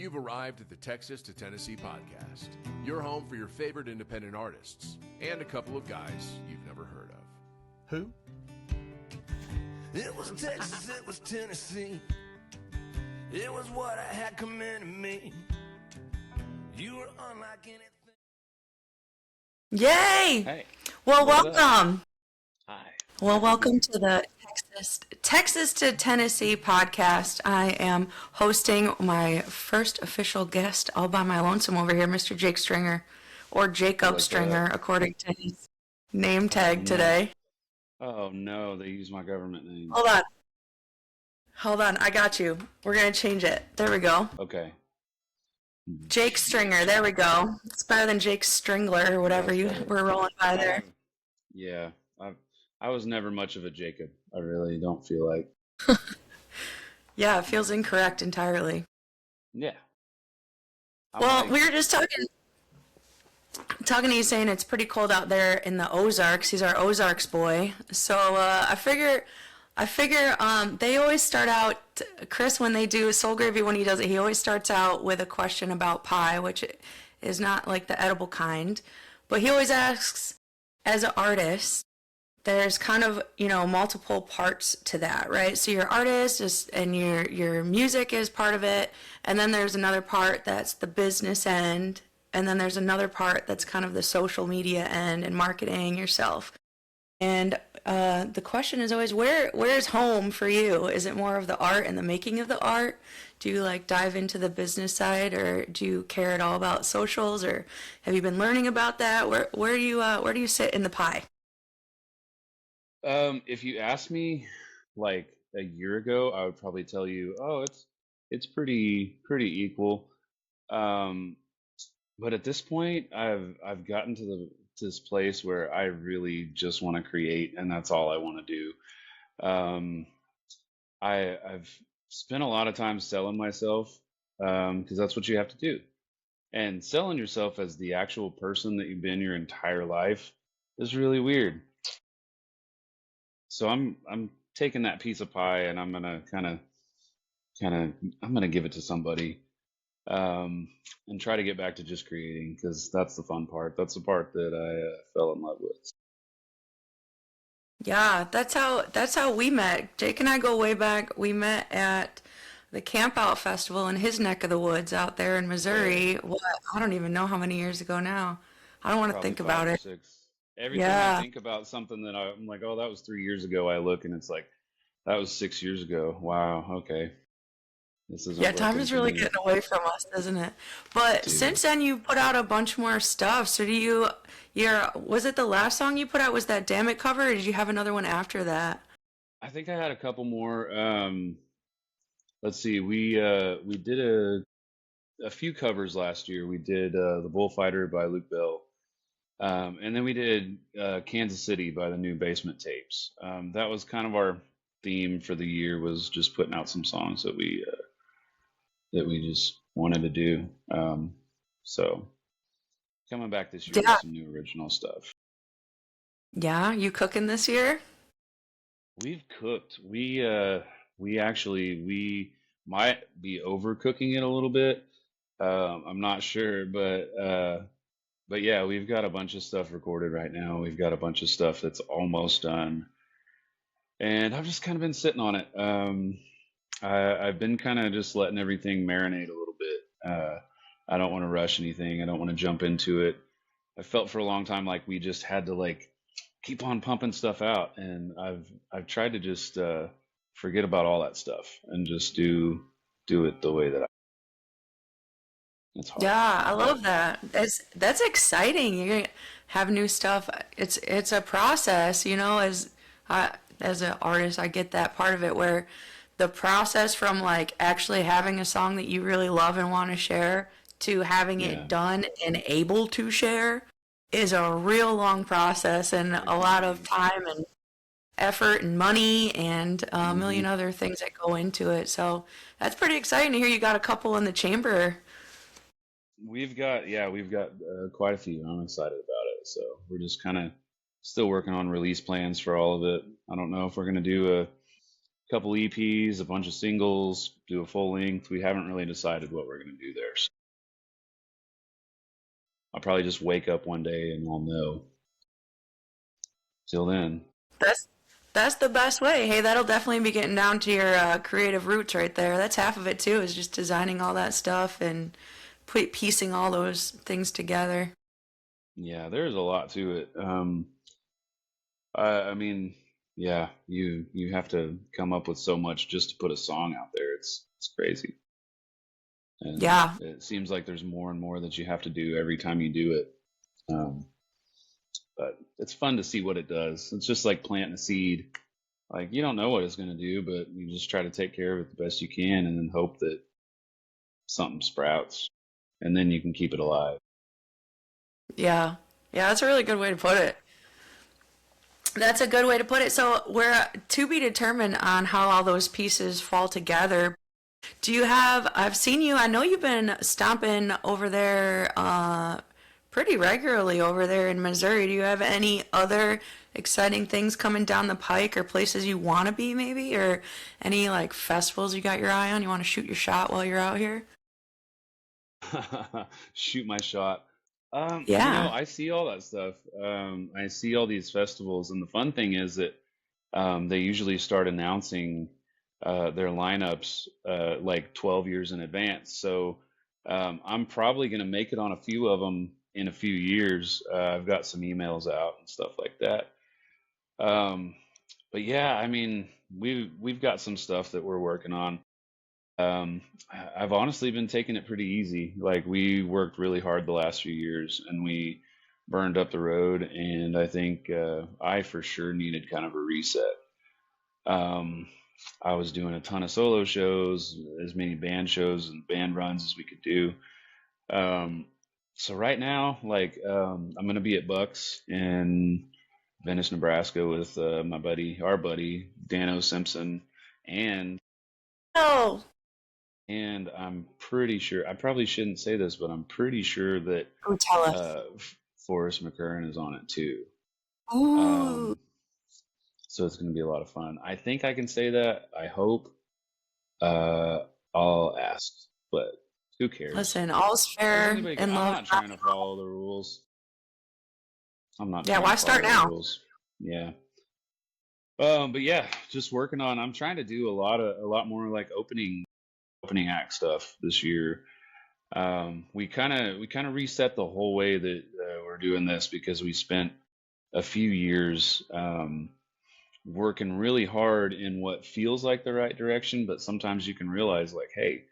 You've arrived at the Texas to Tennessee podcast, your home for your favorite independent artists and a couple of guys you've never heard of. Who? It was Texas, it was Tennessee. It was what I had coming to me. You were unlike anything. Yay! Hey. Well, What's welcome. Hi. Well, welcome to the Texas to Tennessee podcast. I am hosting my first official guest all by my lonesome over here, Mr. Jake Stringer, or Jacob What's Stringer, up? according to his name tag no. today. Oh no, they use my government name. Hold on, I got you. We're gonna change it. There we go. Okay. Jake Stringer, there we go. It's better than Jake Stringler or whatever you were rolling by there. Yeah, I was never much of a Jacob. I really don't feel like. Yeah, it feels incorrect entirely. Yeah. Well, we were just talking to you, saying it's pretty cold out there in the Ozarks. He's our Ozarks boy. So I figure they always start out, Chris, when they do Soul Gravy, when he does it, he always starts out with a question about pie, which is not like the edible kind. But he always asks, as an artist, there's kind of, multiple parts to that, right? So your artist is, and your music is part of it. And then there's another part that's the business end. And then there's another part that's kind of the social media end and marketing yourself. And the question is always, where's home for you? Is it more of the art and the making of the art? Do you dive into the business side, or do you care at all about socials, or have you been learning about that? Where do you sit in the pie? If you asked me like a year ago, I would probably tell you, oh, it's pretty equal. But at this point, I've gotten to this place where I really just want to create, and that's all I want to do. I've spent a lot of time selling myself, because that's what you have to do. And selling yourself as the actual person that you've been your entire life is really weird. So I'm taking that piece of pie, and I'm gonna I'm gonna give it to somebody, and try to get back to just creating, because that's the fun part. That's the part that I fell in love with. Yeah, that's how we met. Jake and I go way back. We met at the Camp Out Festival in his neck of the woods out there in Missouri. What? I don't even know how many years ago now. I don't want to Probably think 5 about or it. 6. Every time Yeah. I think about something that I'm like, oh, that was 3 years ago, I look and it's like, that was 6 years ago. Wow, okay. This isn't Yeah, time working is for really me. getting away from us, isn't it? But Dude. since then, you put out a bunch more stuff. So was it the last song you put out was that Damn It cover, or did you have another one after that? I think I had a couple more. Let's see, we did a few covers last year. We did The Bullfighter by Luke Bell. And then we did Kansas City by the New Basement Tapes. That was kind of our theme for the year, was just putting out some songs that we just wanted to do. So coming back this year Yeah. with some new original stuff. Yeah, you cooking this year? We've cooked. We might be overcooking it a little bit. I'm not sure, but yeah, we've got a bunch of stuff recorded right now. We've got a bunch of stuff that's almost done, and I've just kind of been sitting on it. I've been kind of just letting everything marinate a little bit. I don't want to rush anything. I don't want to jump into it. I felt for a long time like we just had to keep on pumping stuff out, and I've tried to just forget about all that stuff and just do it the way that it's hard. Yeah, I love that. That's exciting. You're gonna have new stuff. It's a process, as an artist, I get that part of it, where the process from actually having a song that you really love and want to share to having Yeah. it done and able to share is a real long process, and a lot of time and effort and money and a million other things that go into it. So that's pretty exciting to hear you got a couple in the chamber. We've got quite a few. I'm excited about it. So we're just kind of still working on release plans for all of it. I don't know if we're going to do a couple EPs, a bunch of singles, do a full length. We haven't really decided what we're going to do there. So I'll probably just wake up one day and I'll know. Till then. That's the best way. Hey, that'll definitely be getting down to your creative roots right there. That's half of it too, is just designing all that stuff and piecing all those things together. Yeah, there's a lot to it. I mean, yeah, you have to come up with so much just to put a song out there. It's crazy. And Yeah. it seems like there's more and more that you have to do every time you do it. But it's fun to see what it does. It's just like planting a seed. Like you don't know what it's going to do, but you just try to take care of it the best you can and then hope that something sprouts and then you can keep it alive. Yeah. Yeah, that's a really good way to put it. That's a good way to put it. So we're to be determined on how all those pieces fall together. Do you have, I've seen you, I know you've been stomping over there pretty regularly over there in Missouri. Do you have any other exciting things coming down the pike or places you want to be maybe? Or any like festivals you got your eye on? You want to shoot your shot while you're out here? Shoot my shot. Yeah. I see all that stuff. I see all these festivals, and the fun thing is that they usually start announcing their lineups like 12 years in advance. So I'm probably going to make it on a few of them in a few years. I've got some emails out and stuff like that. But yeah, I mean, we've got some stuff that we're working on. I've honestly been taking it pretty easy. Like we worked really hard the last few years and we burned up the road, and I think I for sure needed kind of a reset. Um, I was doing a ton of solo shows, as many band shows and band runs as we could do. Um, so right now, like I'm gonna be at Bucks in Venice, Nebraska with our buddy Dano Simpson, and Oh, I'm pretty sure, I probably shouldn't say this, but I'm pretty sure that oh, tell us. uh, Forrest McCurran is on it too. Ooh. Um, so it's going to be a lot of fun. I think I can say that. I hope. Uh, I'll ask, but who cares? Listen, all's Is fair anybody? in I'm love. not trying to follow the rules. I'm not Yeah, trying to why start follow the now? rules. Yeah. But yeah, just working on. I'm trying to do a lot more like opening act stuff this year. We kind of reset the whole way that we're doing this because we spent a few years working really hard in what feels like the right direction, but sometimes you can realize like, hey,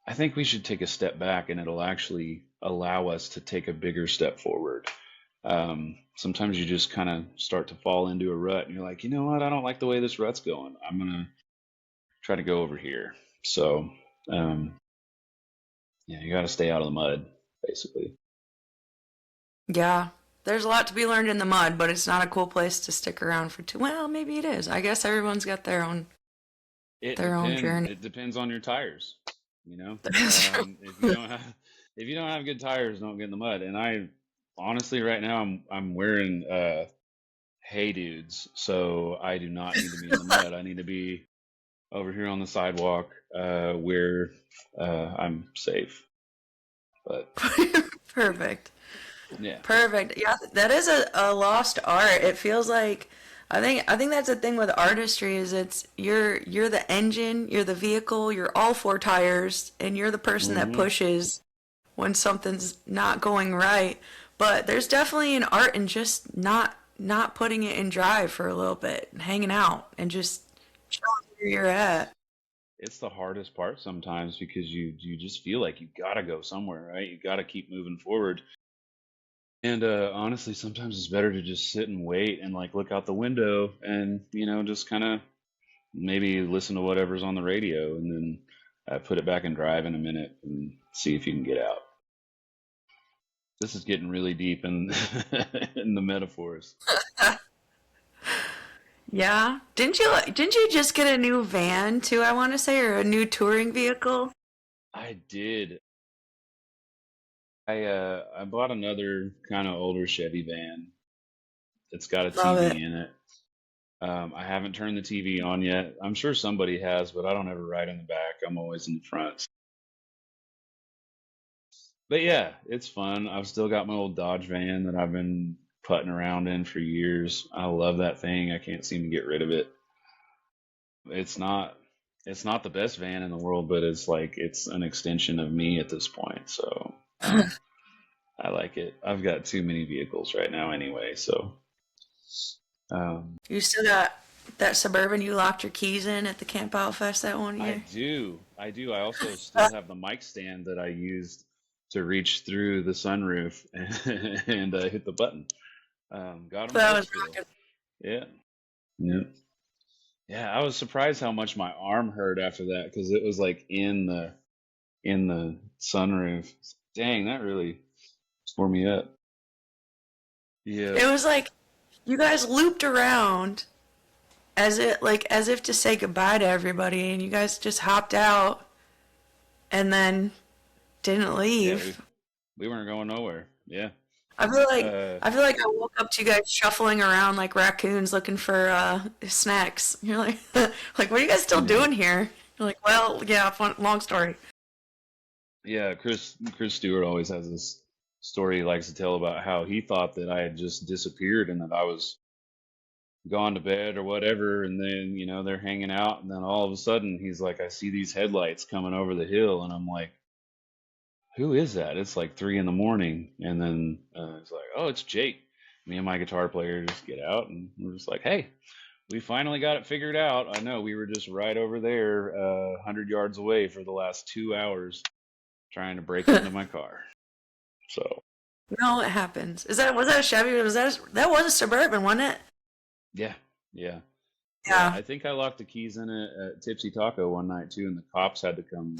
I think we should take a step back, and it'll actually allow us to take a bigger step forward. Sometimes you just kind of start to fall into a rut, and you're like, you know what? I don't like the way this rut's going. I'm gonna try to go over here. So, um, yeah, you got to stay out of the mud, basically. Yeah. There's a lot to be learned in the mud, but it's not a cool place to stick around for too. Well, maybe it is. I guess everyone's got It their own depends. journey. It depends on your tires. You know, That's true. if you don't have good tires, don't get in the mud. And I honestly, right now, I'm wearing Hey Dudes, so I do not need to be in the mud. I need to be over here on the sidewalk where I'm safe. But Perfect. yeah. Perfect. Yeah, that is a lost art. It feels like I think that's the thing with artistry is it's you're the engine, you're the vehicle, you're all four tires, and you're the person that Hmm. pushes when something's not going right. But there's definitely an art in just not putting it in drive for a little bit, and hanging out and just chilling where you're at. It's the hardest part sometimes because you just feel like you gotta go somewhere, right? You gotta keep moving forward. And honestly, sometimes it's better to just sit and wait and like look out the window and just kind of maybe listen to whatever's on the radio and then put it back in drive in a minute and see if you can get out. This is getting really deep in in the metaphors. Yeah. Didn't you just get a new van too, I want to say, or a new touring vehicle? I did. I bought another kind of older Chevy van. It's got a Love it. TV in it. I haven't turned the TV on yet. I'm sure somebody has, but I don't ever ride in the back. I'm always in the front. But yeah, it's fun. I've still got my old Dodge van that I've been putting around in for years. I love that thing. I can't seem to get rid of it. It's not the best van in the world, but it's an extension of me at this point. So I like it. I've got too many vehicles right now anyway, so You still got that Suburban you locked your keys in at the Camp Out Fest that one I year? do. I do. I also still have the mic stand that I used to reach through the sunroof and hit the button. Got them That both was still. rocking. Yeah. Yeah. Yeah. I was surprised how much my arm hurt after that because it was like in the sunroof. Dang, that really tore me up. Yeah. It was like you guys looped around as if to say goodbye to everybody, and you guys just hopped out and then didn't Yeah. leave. We weren't going nowhere. Yeah. I feel like Uh, I feel like I woke up to you guys shuffling around like raccoons looking for snacks. You're like, like, what are you guys still yeah. doing here? You're like, well, yeah, long story. Yeah. Chris Stewart always has this story he likes to tell about how he thought that I had just disappeared and that I was gone to bed or whatever, and then they're hanging out, and then all of a sudden he's like, I see these headlights coming over the hill, and I'm like, who is that? It's like 3 in the morning, and then it's like, oh, it's Jake. Me and my guitar player just get out, and we're just like, hey, we finally got it figured out. I know we were just right over there, 100 yards away for the last 2 hours trying to break into my car. So No, it happens. Was that a Chevy? That was a Suburban, wasn't it? yeah, yeah. Yeah, Yeah, I think I locked the keys in it at Tipsy Taco one night too, and the cops had to come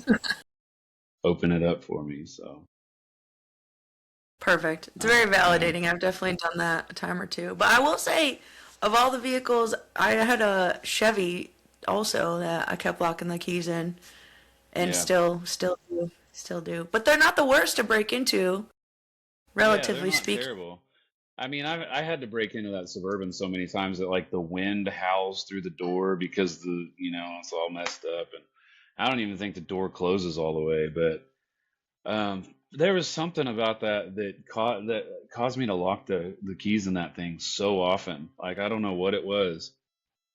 open it up for me. So perfect. It's very yeah, validating. I've definitely done that a time or two. But I will say, of all the vehicles, I had a Chevy also that I kept locking the keys in, and yeah, still do. But they're not the worst to break into, yeah. They're relatively not speaking. terrible. I mean, I had to break into that Suburban so many times that like the wind howls through the door because it's all messed up, and I don't even think the door closes all the way. But there was something about that caused me to lock the keys in that thing so often. Like I don't know what it was,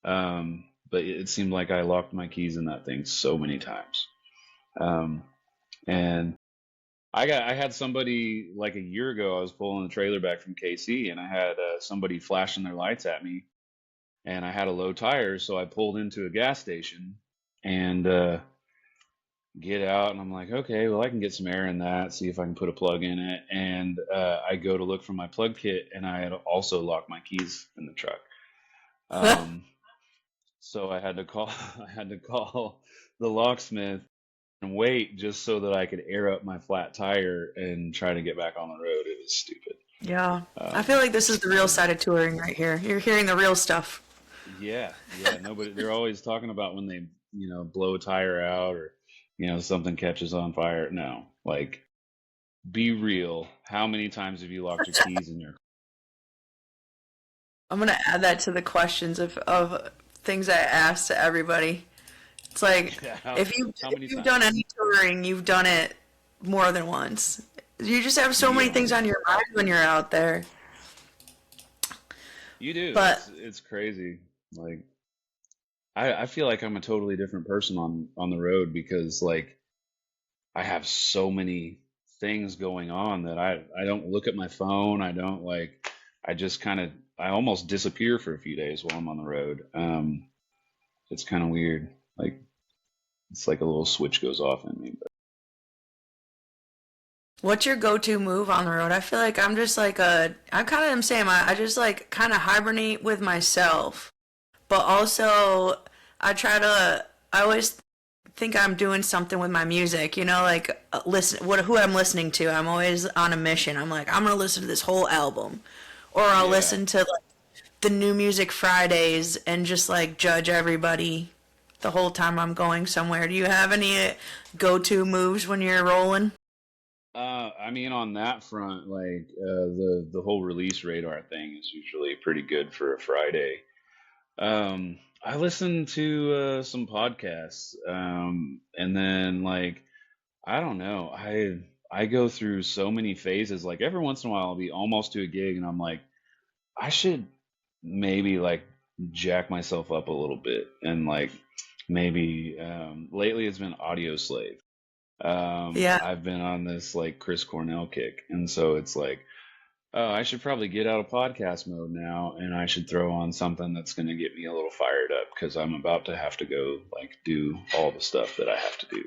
but it seemed like I locked my keys in that thing so many times. Um, and I had somebody like a year ago. I was pulling the trailer back from KC, and I had somebody flashing their lights at me, and I had a low tire, so I pulled into a gas station and get out, and I'm like, okay, well, I can get some air in that, see if I can put a plug in it, and I go to look for my plug kit, and I had also locked my keys in the truck. Um, so I had to call I had to call the locksmith and wait just so that I could air up my flat tire and try to get back on the road. It was stupid. Yeah, I feel Um, like this is the real side of touring right here. You're hearing the real stuff. yeah, yeah. Nobody. They're always talking about when they, blow a tire out or, something catches on fire. No, like, be real. How many times have you locked your keys in your? I'm gonna add that to the questions of things I ask to everybody. It's like Yeah. How if many you've done times? any touring, you've done it more than once. You just have so many Yeah, things on your mind when you're out there. you do. But It's crazy. Like, I feel like I'm a totally different person on the road because like I have so many things going on that I don't look at my phone. I don't like I just kind of I almost disappear for a few days while I'm on the road. It's kind of weird. Like it's like a little switch goes off in me. But what's your go-to move on the road? I feel like I'm just like I kind of am saying I just like kind of hibernate with myself, but also I always think I'm doing something with my music, like who I'm listening to. I'm always on a mission. I'm like, I'm gonna listen to this whole album, or I'll yeah. listen to like the New Music Fridays and just like judge everybody the whole time I'm going somewhere. Do you have any go-to moves when you're rolling? I mean, on that front, like the whole release radar thing is usually pretty good for a Friday. I listen to some podcasts, and then like I don't know, I go through so many phases. Like every once in a while, I'll be almost to a gig, and I'm like, I should maybe like jack myself up a little bit, and like maybe lately it's been Audio Slave. Yeah. I've been on this like Chris Cornell kick, and so it's like, oh, I should probably get out of podcast mode now, and I should throw on something that's going to get me a little fired up because I'm about to have to go like do all the stuff that I have to do,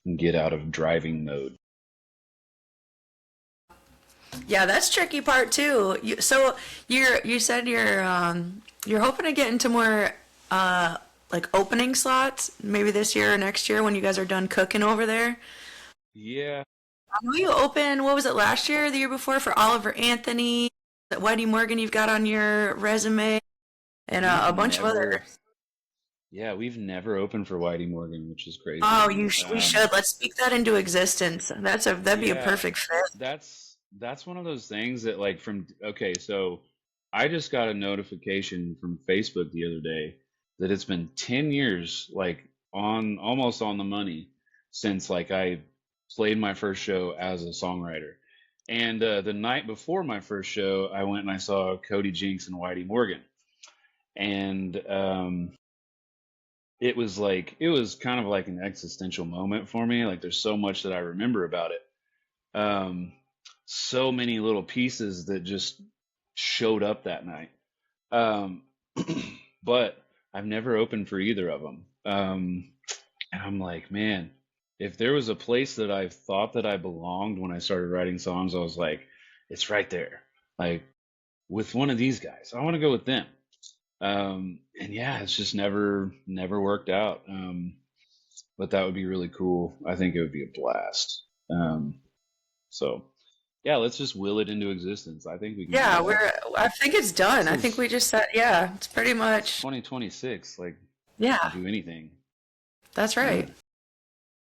and get out of driving mode. Yeah, that's tricky part too. So you said you're hoping to get into more like opening slots maybe this year or next year when you guys are done cooking over there. Yeah, I know you opened, what was it, last year or the year before, for Oliver Anthony, that Whitey Morgan you've got on your resume, and we've a bunch of never, others. yeah, we've never opened for Whitey Morgan, which is crazy. Oh, we should. Let's speak that into existence. That'd be a Yeah, perfect fit. that's one of those things that like from okay, so I just got a notification from Facebook the other day that it's been 10 years like on almost on the money since like I played my first show as a songwriter. And the night before my first show, I went and I saw Cody Jinks and Whitey Morgan. And it was kind of like an existential moment for me. Like there's so much that I remember about it. Um, so many little pieces that just showed up that night. Um, but I've never opened for either of them. And I'm like, man, if there was a place that I thought that I belonged when I started writing songs, I was like, it's right there. Like with one of these guys, I want to go with them. And yeah, it's just never worked out. But that would be really cool. I think it would be a blast. So yeah, let's just will it into existence. I think we can do Yeah, that. I think it's done. This I think is we just said, yeah, it's pretty much, 2026. Like we can yeah, do anything. that's Yeah. right.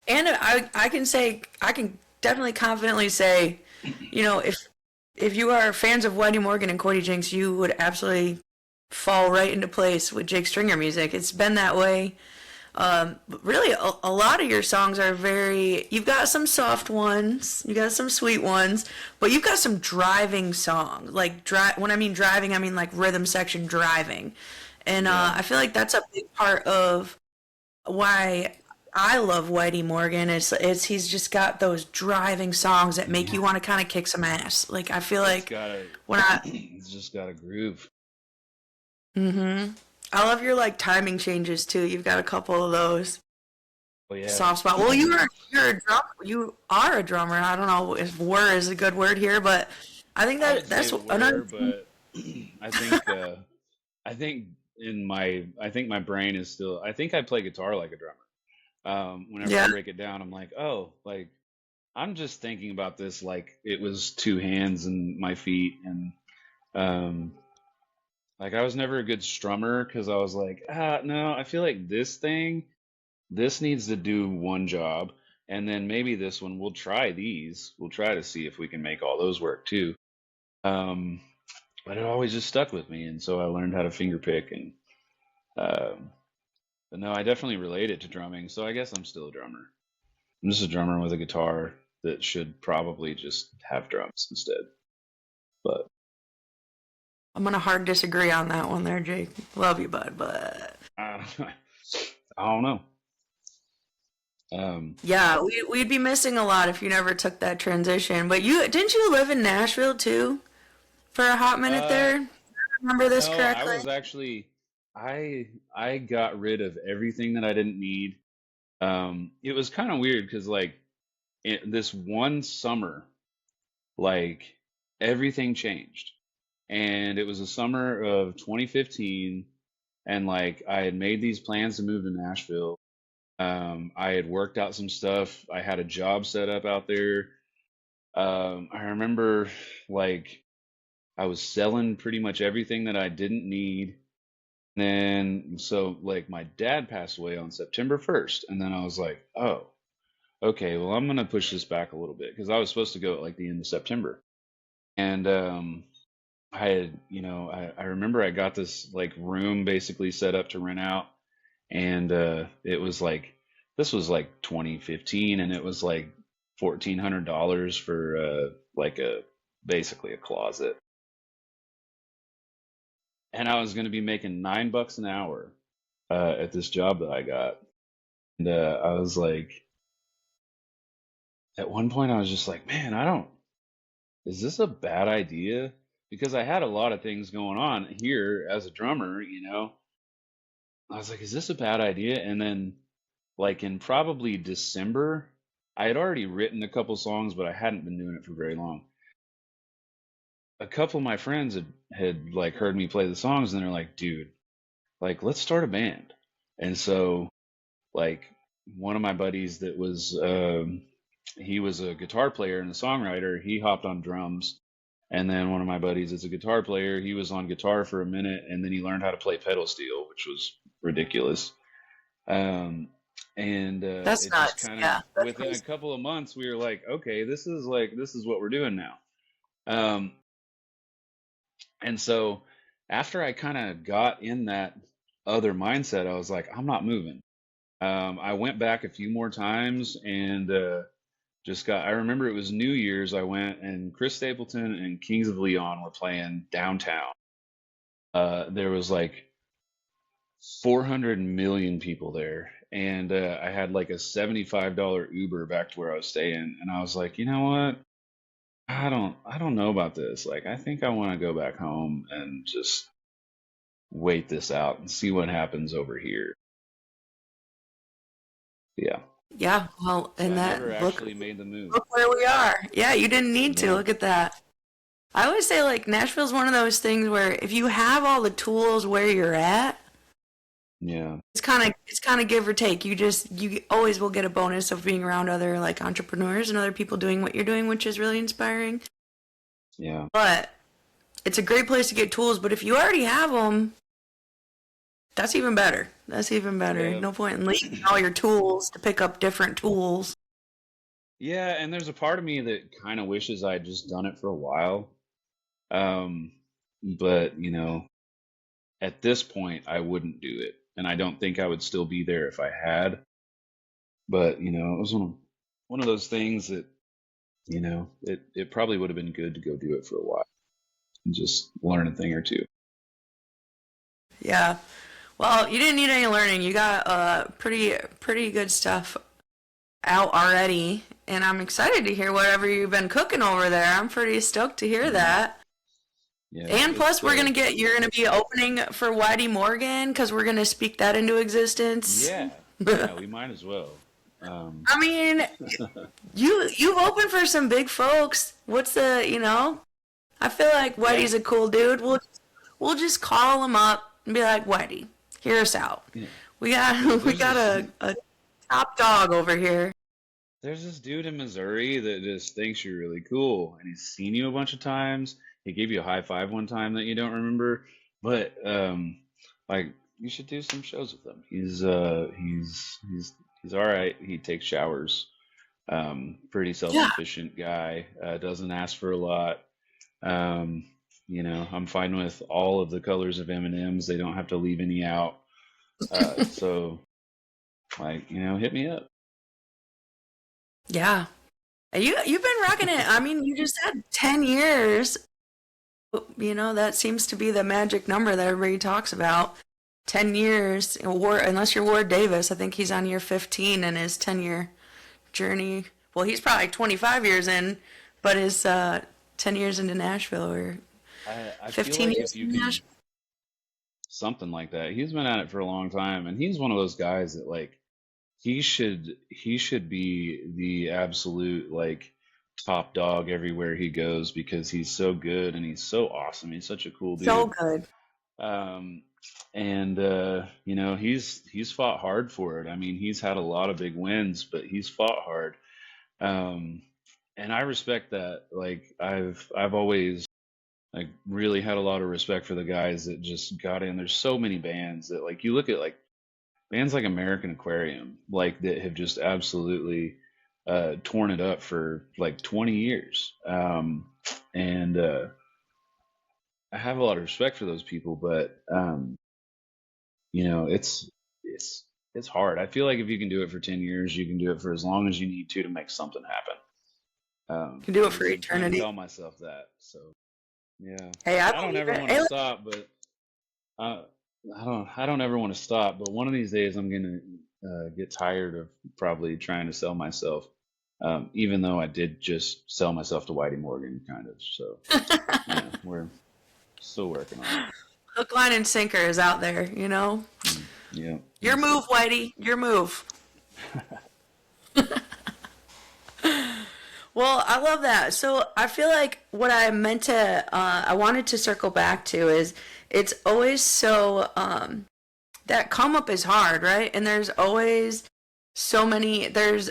And I can say, I can definitely confidently say, if you are fans of Whitey Morgan and Cody Jinks, you would absolutely fall right into place with Jake Stringer music. It's been that way. But really, a lot of your songs are you've got some soft ones, you got some sweet ones, but you've got some driving songs. Like, when I mean driving, I mean like rhythm section driving. And Yeah. I feel like that's a big part of why I love Whitey Morgan. It's he's just got those driving songs that make you want to kind of kick some ass. Like, I feel It's like got a when I it's just got a groove. mm-hmm. I love your like timing changes too. You've got a couple of those Oh yeah. soft spot. Well, you're a drum. You are a drummer. I don't know if "were" is a good word here, but I think I would say that's were, another thing. but I think I think my brain is still I think I play guitar like a drummer. Whenever I Yeah, break it down, I'm like, oh, like I'm just thinking about this like it was two hands and my feet and um like I was never a good strummer because I was like, no, I feel like this needs to do one job, and then maybe this one we'll try these. We'll try to see if we can make all those work too. Um, but it always just stuck with me, and so I learned how to finger pick and um, but no, I definitely relate it to drumming. So I guess I'm still a drummer. I'm just a drummer with a guitar that should probably just have drums instead. But I'm gonna hard disagree on that one there, Jake. Love you, bud, but I don't know. Um, yeah, we'd be missing a lot if you never took that transition. But didn't you live in Nashville too for a hot minute uh, there? Remember this no, I correctly? was actually I got rid of everything that I didn't need. It was kind of weird because like this one summer, like everything changed, and it was the summer of 2015, and like I had made these plans to move to Nashville. I had worked out some stuff. I had a job set up out there. I remember like I was selling pretty much everything that I didn't need. And so like my dad passed away on September 1st, and then I was like, oh, okay, well I'm gonna push this back a little bit because I was supposed to go at like the end of September. And I had, I remember I got this like room basically set up to rent out, and it was like, this was like 2015, and it was like $1,400 for like basically a closet, and I was going to be making $9 an hour at this job that I got, and I was like, at one point I was just like, man, is this a bad idea? Because I had a lot of things going on here as a drummer, I was like, is this a bad idea? And then, like, in probably December, I had already written a couple songs, but I hadn't been doing it for very long. A couple of my friends had like heard me play the songs, and they're like, dude, like, let's start a band. And so, like, one of my buddies that was, he was a guitar player and a songwriter, he hopped on drums. And then one of my buddies is a guitar player. He was on guitar for a minute, and then he learned how to play pedal steel, which was ridiculous. Um, and That's it just nuts. kind Yeah. of, within a couple of months, we were like, okay, this is what we're doing now. Um, and so after I kind of got in that other mindset, I was like, I'm not moving. I went back a few more times, and I remember it was New Year's. I went, and Chris Stapleton and Kings of Leon were playing downtown. There was like 400 million people there, and I had like a $75 Uber back to where I was staying, and I was like, you know what? I don't know about this. Like, I think I want to go back home and just wait this out and see what happens over here. Yeah. Yeah. Well, So and I never that actually made the move. look where we are. Yeah, you didn't need to. Yeah. Look at that. I always say like Nashville's one of those things where if you have all the tools where you're at, Yeah. it's kind of give or take. You always will get a bonus of being around other like entrepreneurs and other people doing what you're doing, which is really inspiring. Yeah. But it's a great place to get tools, but if you already have them, that's even better. That's even better. Yeah. No point in leaving all your tools to pick up different tools. Yeah, and there's a part of me that kind of wishes I'd just done it for a while. But, at this point, I wouldn't do it. And I don't think I would still be there if I had. But, it was one of those things that, it probably would have been good to go do it for a while and just learn a thing or two. Yeah. Well, you didn't need any learning. You got pretty good stuff out already, and I'm excited to hear whatever you've been cooking over there. I'm pretty stoked to hear that. Yeah, And plus, you're gonna be opening for Whitey Morgan because we're gonna speak that into existence. yeah, we might as well. I mean, you've opened for some big folks. What's I feel like Whitey's a cool dude. We'll just call him up and be like, Whitey, hear us out. Yeah. We got a top dog over here. There's this dude in Missouri that just thinks you're really cool, and he's seen you a bunch of times. He gave you a high five one time that you don't remember, but like, you should do some shows with him. He's all right. He takes showers. Pretty self-sufficient guy. Doesn't ask for a lot. I'm fine with all of the colors of M&Ms. They don't have to leave any out. So, like, hit me up. Yeah. You've been rocking it. I mean, you just said 10 years. That seems to be the magic number that everybody talks about. 10 years, unless you're Ward Davis. I think he's on year 15 in his 10-year journey. Well, he's probably 25 years in, but his 10 years into Nashville, or I 15 feel like years if you into can, Nashville. something like that. He's been at it for a long time, and he's one of those guys that, like, he should be the absolute, like, top dog everywhere he goes because he's so good and he's so awesome. He's such a cool dude. So good. He's fought hard for it. I mean, he's had a lot of big wins, but he's fought hard. And I respect that. Like, I've always, like, really had a lot of respect for the guys that just got in. There's so many bands that, like, you look at, like, bands like American Aquarium, like, that have just absolutely torn it up for like 20 years. I have a lot of respect for those people, but you know, it's hard. I feel like if you can do it for 10 years, you can do it for as long as you need to make something happen. You can do At it for least I'm trying to eternity. tell myself that. So yeah, Hey, I I don't believe ever it. want to Hey, stop, but uh, I don't ever want to stop. But one of these days, I'm gonna get tired of probably trying to sell myself. Even though I did just sell myself to Whitey Morgan, kind of. So yeah, we're still working on it. hook, line, and sinker is out there, you know? Yeah, Your that's move, it. Whitey. Your move. Well, I love that. So I feel like what I meant to, I wanted to circle back to is it's always so, that come up is hard, right? And there's always so many, there's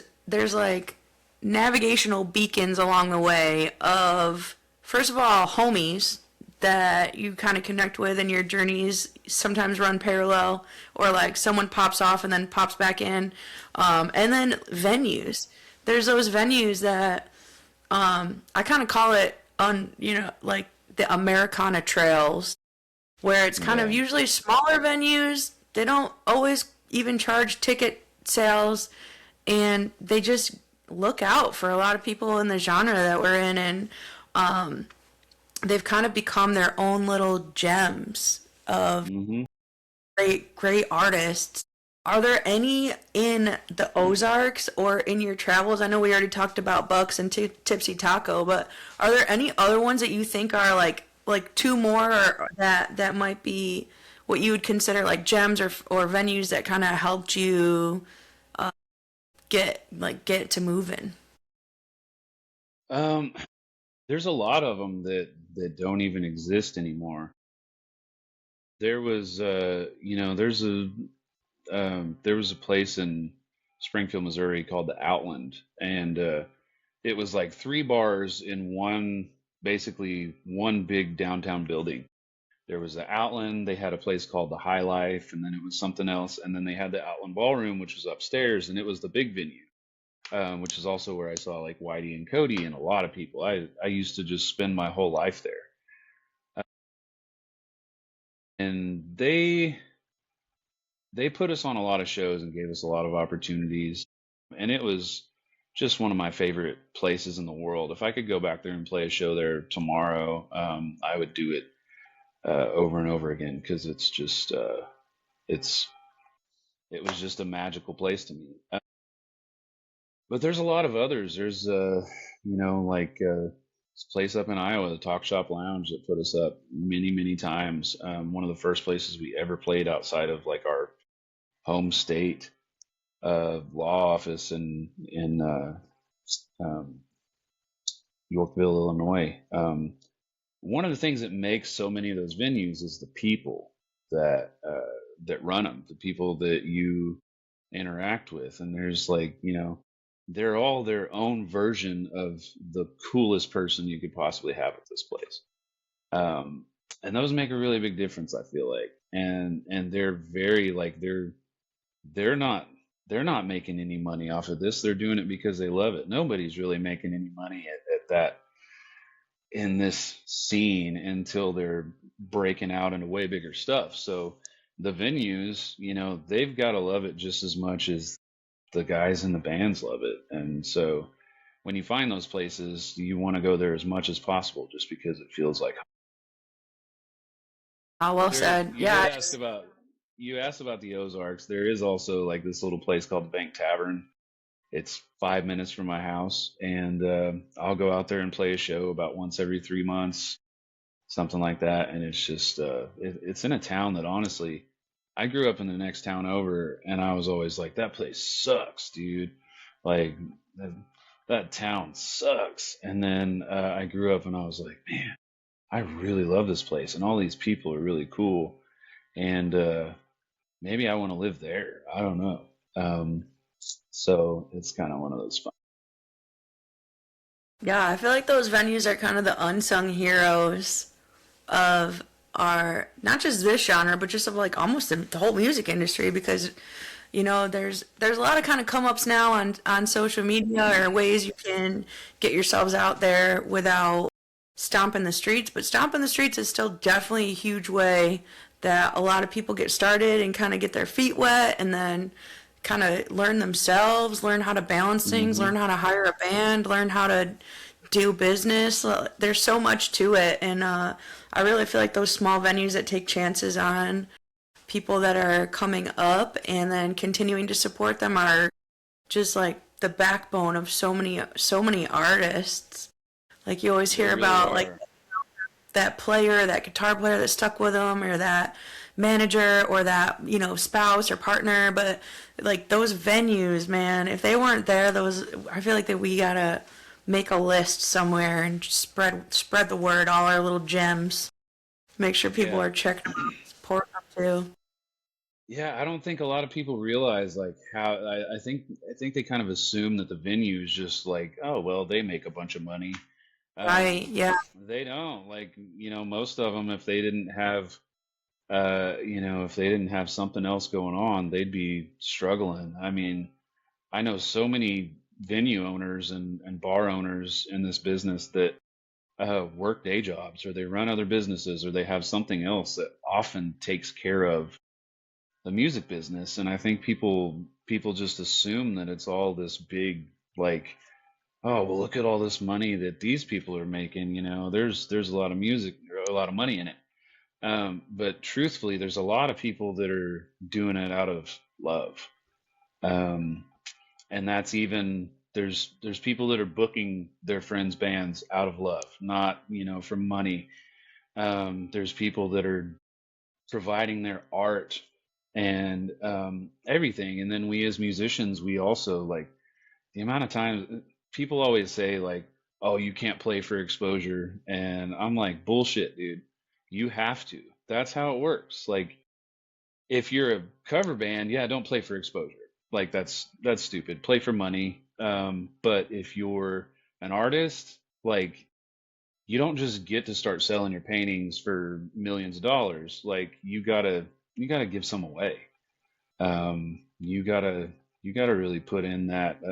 like navigational beacons along the way of, first of all, homies that you kind of connect with and your journeys sometimes run parallel or like someone pops off and then pops back in. And then venues. There's those venues that I kind of call it like the Americana trails, where it's kind of Yeah. usually smaller venues. They don't always even charge ticket sales, and they just look out for a lot of people in the genre that we're in, and they've kind of become their own little gems of Hmm. great artists. Are there any in the Ozarks or in your travels? I know we already talked about Bucks and Tipsy Taco, but are there any other ones that you think are like two more or that might be what you would consider like gems or venues that kind of helped you get to moving? Um, there's a lot of them that don't even exist anymore. There was, you know, there was a place in Springfield, Missouri called the Outland, and it was like three bars in one, basically one big downtown building. There was the Outland, they had a place called the High Life, and then it was something else, and then they had the Outland Ballroom, which was upstairs, and it was the big venue, which is also where I saw like Whitey and Cody and a lot of people. I used to just spend my whole life there, and they put us on a lot of shows and gave us a lot of opportunities, and it was just one of my favorite places in the world. If I could go back there and play a show there tomorrow, I would do it over and over again because it's just it's it was just a magical place to me. But there's a lot of others. There's you know, like this place up in Iowa, the Talk Shop Lounge, that put us up many times. One of the first places we ever played outside of like our home state law office in um, Yorkville, Illinois. One of the things that makes so many of those venues is the people that run them, the people that you interact with, and there's like, you know, they're all their own version of the coolest person you could possibly have at this place. Um, and those make a really big difference, I feel like, and they're very like they're not they're not making any money off of this. They're doing it because they love it. Nobody's really making any money at that in this scene until they're breaking out into way bigger stuff. So the venues, you know, they've got to love it just as much as the guys in the bands love it. And so when you find those places, you want to go there as much as possible just because it feels like Oh, well there. said. Yeah, You asked about the Ozarks. There is also like this little place called the Bank Tavern. It's 5 minutes from my house, and I'll go out there and play a show about once every 3 months, something like that. And it's just it's in a town that honestly, I grew up in the next town over, and I was always like, that place sucks, dude. Like that, that town sucks. And then I grew up, and I was like, man, I really love this place, and all these people are really cool, and maybe I want to live there. I don't know. So it's kind of one of those fun. yeah. I feel like those venues are kind of the unsung heroes of our not just this genre, but just of like almost the whole music industry because there's a lot of kind of come ups now on social media or ways you can get yourselves out there without Stomp in the Streets, but Stomp in the Streets is still definitely a huge way that a lot of people get started and kind of get their feet wet and then kind of learn themselves, learn how to balance things, Hmm. learn how to hire a band, learn how to do business. There's so much to it, and I really feel like those small venues that take chances on people that are coming up and then continuing to support them are just like the backbone of so many artists. Like you always They hear really about like are. that player, that guitar player that stuck with them, or that manager, or that spouse or partner. But like those venues, man, if they weren't there, those I feel like that we gotta make a list somewhere and just spread the word, all our little gems. Make sure people Yeah. are checking them, supporting them too. Yeah, I don't think a lot of people realize like how I think they kind of assume that the venue is just like, oh well, they make a bunch of money. Right? Yeah. They don't. Like, most of them, if they didn't have if they didn't have something else going on, they'd be struggling. I mean, I know so many venue owners and bar owners in this business that work day jobs, or they run other businesses, or they have something else that often takes care of the music business. And I think people just assume that it's all this big, like, oh well, look at all this money that these people are making. There's a lot of music, a lot of money in it. But truthfully, there's a lot of people that are doing it out of love. Um, and that's even there's people that are booking their friends' bands out of love, not for money. There's people that are providing their art and everything. And then we as musicians, we also like the amount of times people always say like, "Oh, you can't play for exposure," and I'm like, "Bullshit, dude. You have to. That's how it works. Like, if you're a cover band, yeah, don't play for exposure. Like, that's stupid. Play for money. But if you're an artist, like, you don't just get to start selling your paintings for millions of dollars. Like, you gotta give some away. You gotta really put in that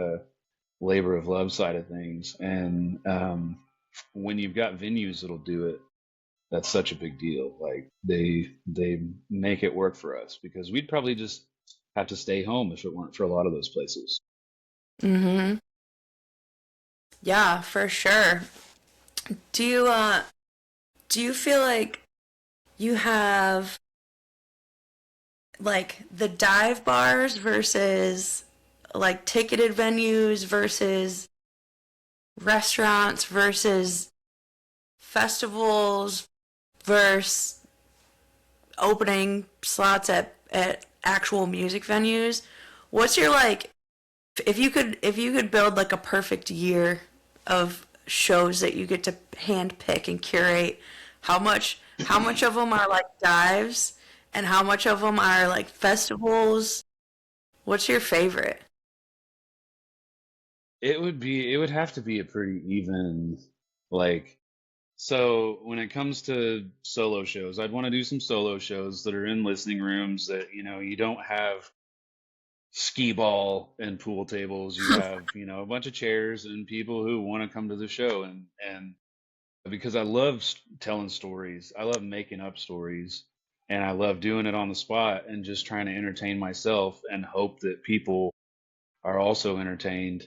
labor of love side of things. And when you've got venues that'll do it, that's such a big deal. Like, they make it work for us, because we'd probably just have to stay home if it weren't for a lot of those places. Mm-hmm. Yeah, for sure. Do you uh do you feel like you have like the dive bars versus like ticketed venues versus restaurants versus festivals versus opening slots at actual music venues? What's your like if you could build like a perfect year of shows that you get to hand pick and curate, how much of them are like dives and how much of them are like festivals? What's your favorite? It would have to be a pretty even, like, so when it comes to solo shows, I'd want to do some solo shows that are in listening rooms that, you don't have skee ball and pool tables. You have, a bunch of chairs and people who want to come to the show. And because I love telling stories, I love making up stories, and I love doing it on the spot and just trying to entertain myself and hope that people are also entertained.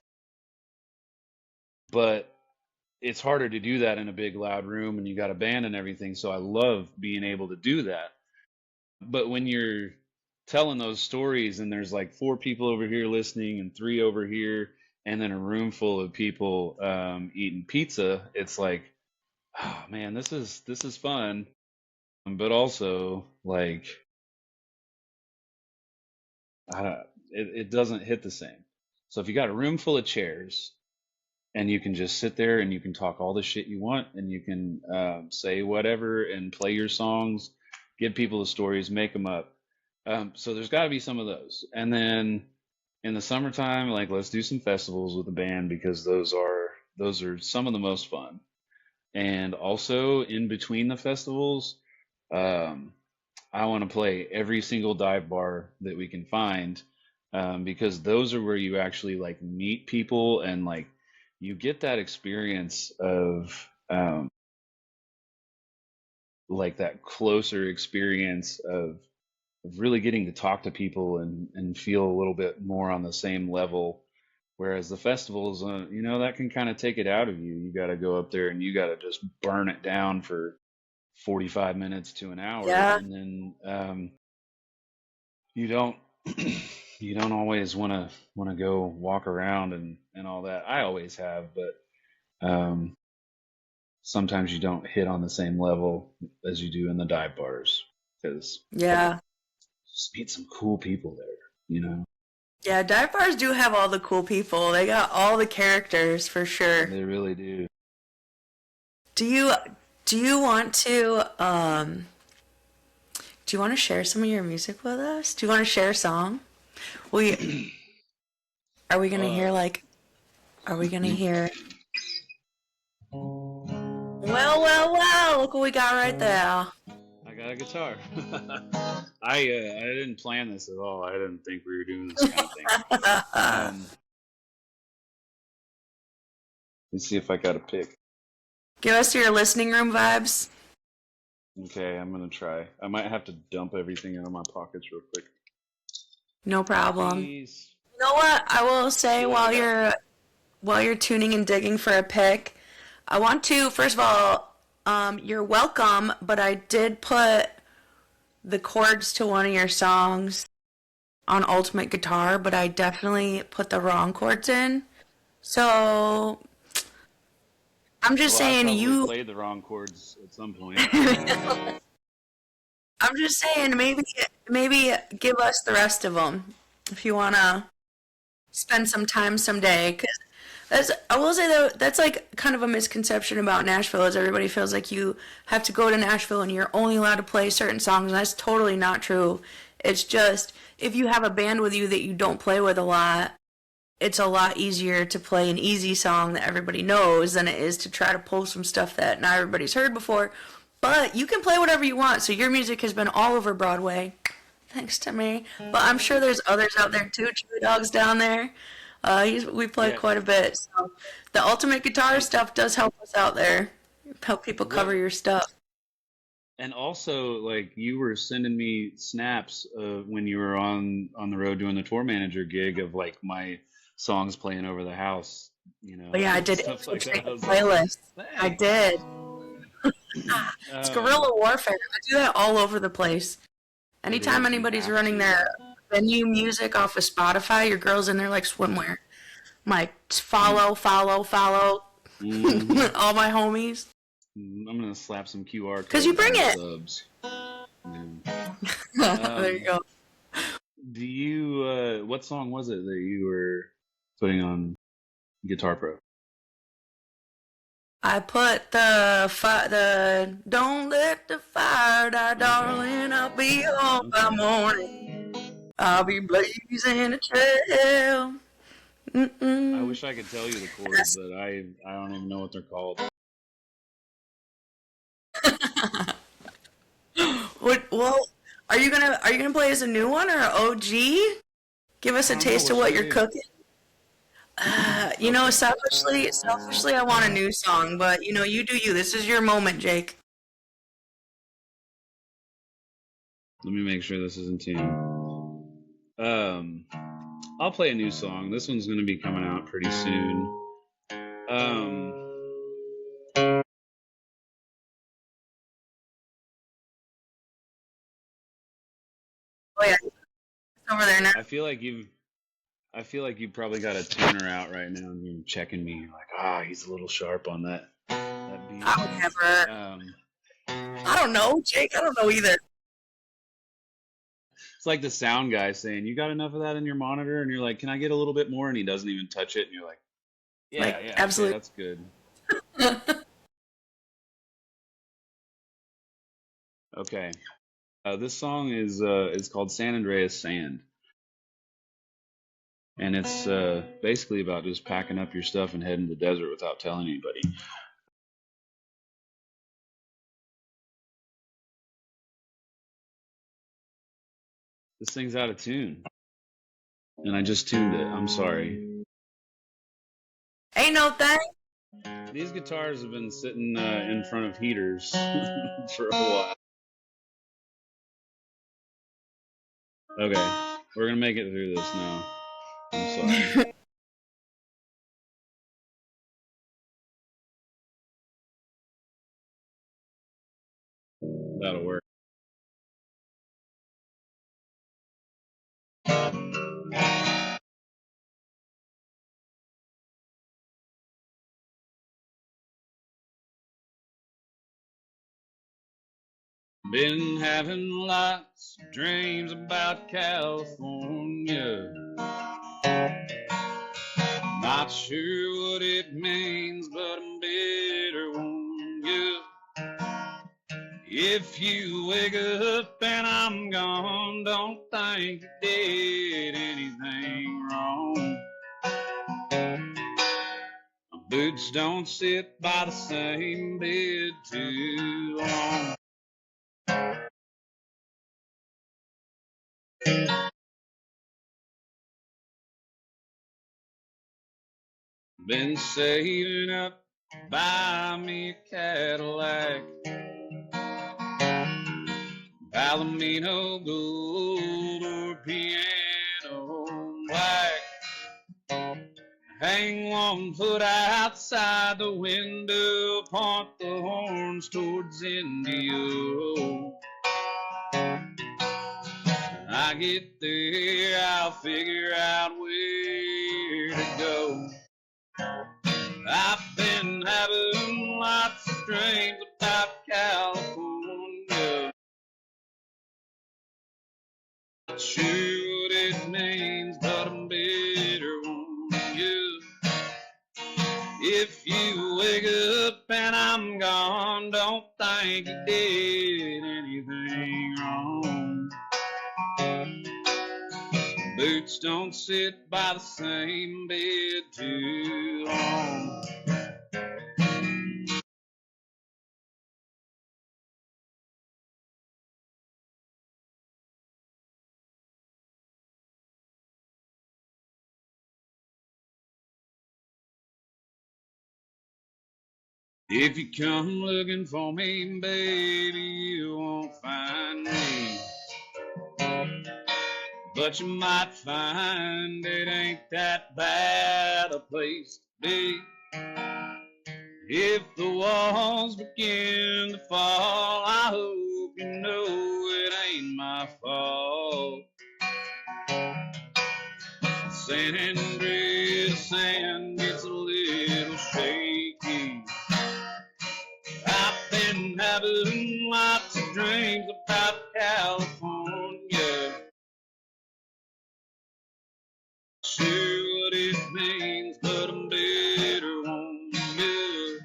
But it's harder to do that in a big loud room, and you got a band and everything. So I love being able to do that. But when you're telling those stories and there's like four people over here listening and three over here, and then a room full of people eating pizza, it's like, oh man, this is fun, but also like, I don't, it doesn't hit the same. So if you got a room full of chairs and you can just sit there and you can talk all the shit you want, and you can say whatever and play your songs, give people the stories, make them up. So there's got to be some of those. And then in the summertime, like, let's do some festivals with the band, because those are some of the most fun. And also in between the festivals, um, I want to play every single dive bar that we can find, because those are where you actually like meet people, and like you get that experience of like that closer experience of really getting to talk to people and feel a little bit more on the same level. Whereas the festivals, that can kind of take it out of you. You got to go up there and you got to just burn it down for 45 minutes to an hour. Yeah. And then you don't you don't always want to go walk around and all that. I always have, but sometimes you don't hit on the same level as you do in the dive bars because Yeah. just meet some cool people there. Yeah, dive bars do have all the cool people. They got all the characters for sure. They really do. Do you want to share some of your music with us? Do you want to share a song? Are we gonna hear well, look what we got right there. I got a guitar. I didn't plan this at all. I didn't think we were doing this kind of thing. Let's see if I got a pick. Give us your listening room vibes. Okay, I'm gonna try. I might have to dump everything out of my pockets real quick. No problem. Please. You know what? I will say while you're tuning and digging for a pick, I want to first of all, you're welcome, but I did put the chords to one of your songs on Ultimate Guitar, but I definitely put the wrong chords in. So I'm just saying you played the wrong chords at some point. I'm just saying maybe give us the rest of them if you want to spend some time someday, because I will say though, that's like kind of a misconception about Nashville, is everybody feels like you have to go to Nashville and you're only allowed to play certain songs, and that's totally not true. It's just, if you have a band with you that you don't play with a lot, it's a lot easier to play an easy song that everybody knows than it is to try to pull some stuff that not everybody's heard before. But you can play whatever you want, so your music has been all over Broadway, thanks to me. But I'm sure there's others out there too. Chewy Dog's down there. We play quite a bit. So the Ultimate Guitar stuff does help us out there. Help people cover your stuff. And also, like, you were sending me snaps when you were on the road doing the tour manager gig of like my songs playing over the house. But yeah, I did Infiltrating playlist. I did. It's guerrilla warfare. I do that all over the place. Anytime anybody's running their venue music off of Spotify, your girl's in there like swimwear. I'm like, follow. Mm. All my homies. I'm gonna slap some QR codes. Because you bring it. Subs. There you go. Do you? What song was it that you were putting on Guitar Pro? I put the don't let the fire die, darling. I'll be home by morning. I'll be blazing a trail. I wish I could tell you the chords, but I don't even know what they're called. Well, are you gonna play as a new one or an OG? Give us a taste of what you're cooking. Selfishly, I want a new song, but you do you. This is your moment, Jake. Let me make sure this is in tune. I'll play a new song. This one's going to be coming out pretty soon. Oh yeah, it's over there now. I feel like you've probably got a tuner out right now and you're checking me. You're like, he's a little sharp on that beat. I would never. I don't know, Jake. I don't know either. It's like the sound guy saying, "You got enough of that in your monitor?" And you're like, "Can I get a little bit more?" And he doesn't even touch it. And you're like, "Yeah, absolutely, okay, that's good." Okay, this song is called San Andreas Sand. And it's basically about just packing up your stuff and heading to the desert without telling anybody. This thing's out of tune. And I just tuned it. I'm sorry. Ain't no thing. these guitars have been sitting in front of heaters for a while. Okay, we're gonna make it through this now. I'm sorry. That'll work. Been having lots of dreams about California. Not sure what it means, but I'm better on you. If you wake up and I'm gone, don't think you did anything wrong. My boots don't sit by the same bed too long. Been saving up to buy me a Cadillac, Palomino gold or piano black. Hang one foot outside the window, point the horns towards Indio. When I get there, I'll figure out where to go. I've been having lots of dreams about California. Not sure what it means, but I'm better on you. If you wake up and I'm gone, don't think you did anything wrong. Boots don't sit by the same bed too long. If you come looking for me, baby, you won't find me. But you might find it ain't that bad a place to be. If the walls begin to fall, I hope you know it ain't my fault. San Andreas sand gets a little shaky. I've been having lots of dreams about California. Sure what it means, but I'm better on you.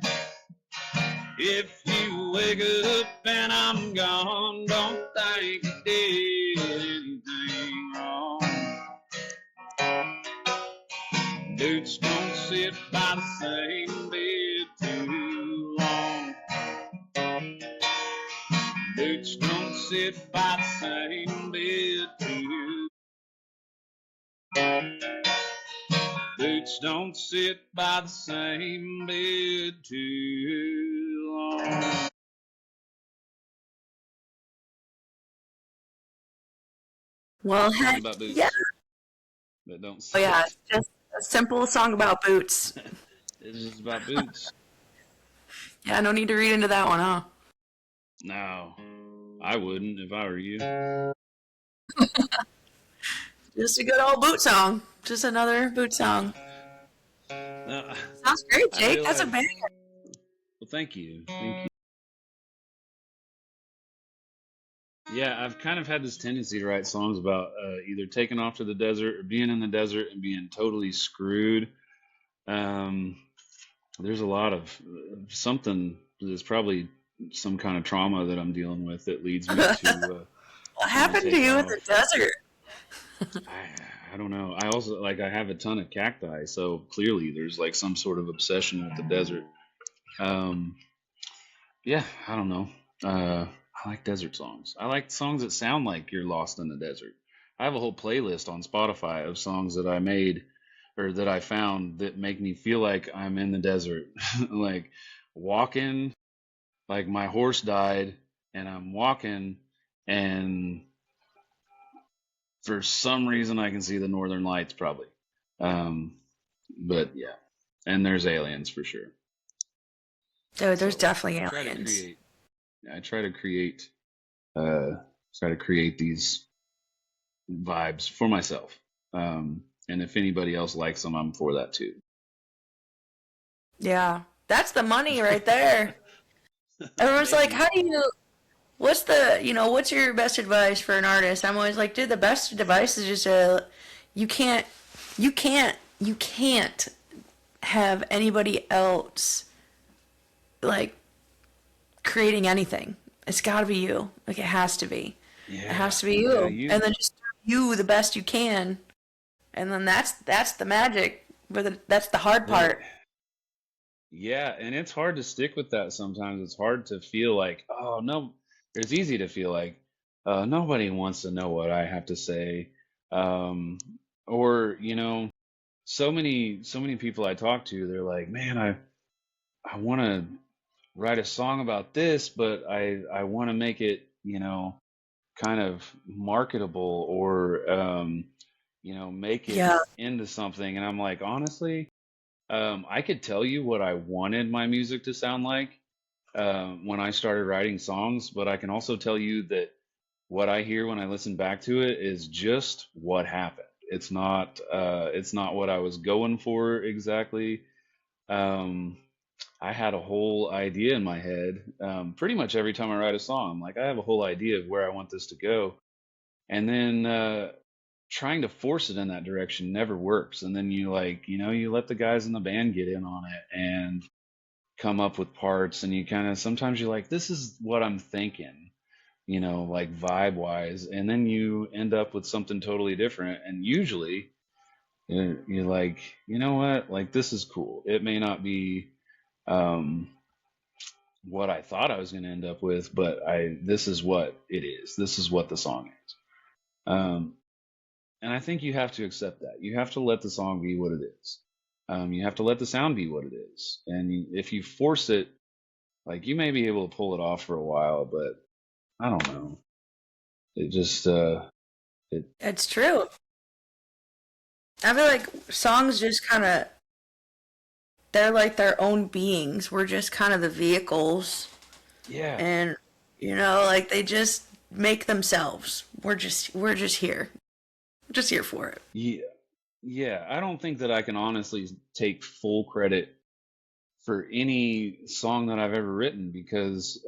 If you wake up and I'm gone, don't think you did anything wrong. Boots don't sit by the same bed too long. Boots don't sit by the same bed too long. Boots don't sit by the same bed too long. Well, heck, About boots yeah. that don't Oh, sit. yeah, it's just a simple song about boots. It's just about boots. Yeah, no need to read into that one, huh? No, I wouldn't if I were you. Just a good old boot song. Just another boot song. Sounds great, Jake. That's a banger. Well, thank you. Thank you. Yeah, I've kind of had this tendency to write songs about either taking off to the desert or being in the desert and being totally screwed. There's a lot of something. There's probably some kind of trauma that I'm dealing with that leads me to. What happened to you in the desert? I don't know. I also I have a ton of cacti, so clearly there's like some sort of obsession with the desert. Yeah, I don't know. I like desert songs. I like songs that sound like you're lost in the desert. I have a whole playlist on Spotify of songs that I made or that I found that make me feel like I'm in the desert. Like walking, like my horse died and I'm walking, and for some reason I can see the northern lights probably. Um, but yeah, and there's aliens for sure. Dude, there's So definitely I try to aliens. create, I uh, try to create these vibes for myself. And if anybody else likes them, I'm for that too. Yeah, that's the money right there. Everyone's like, Maybe. how do you, what's the, what's your best advice for an artist? I'm always like, dude, the best advice is just you can't, you can't have anybody else like creating anything. It's got to be you. Like it has to be. It Yeah, has to be yeah, you. And then just do you the best you can. And then that's the magic. But that's the hard the, part. yeah, and it's hard to stick with that sometimes. It's hard to feel like, oh no, it's easy to feel like nobody wants to know what I have to say. Um, or, so many people I talk to, they're like, man, I want to write a song about this, but I want to make it, kind of marketable, or make it Yeah. into something. And I'm like, honestly, I could tell you what I wanted my music to sound like when I started writing songs, but I can also tell you that what I hear when I listen back to it is just what happened. It's not what I was going for exactly. Um, I had a whole idea in my head. Pretty much every time I write a song, I'm like, I have a whole idea of where I want this to go. And then trying to force it in that direction never works. And then you let the guys in the band get in on it and come up with parts. And you kind of, sometimes you're like, this is what I'm thinking, like vibe wise. And then you end up with something totally different. And usually you're like, you know what? Like, this is cool. It may not be um, what I thought I was going to end up with, but this is what it is. This is what the song is. Um, and I think you have to accept that. You have to let the song be what it is. You have to let the sound be what it is. And if you force it, like, you may be able to pull it off for a while, but I don't know. It just it It's true. I feel like songs just kind of, they're like their own beings. We're just kind of the vehicles. yeah. And, like they just make themselves. We're just here. We're just here for it. Yeah. Yeah, I don't think that I can honestly take full credit for any song that I've ever written, because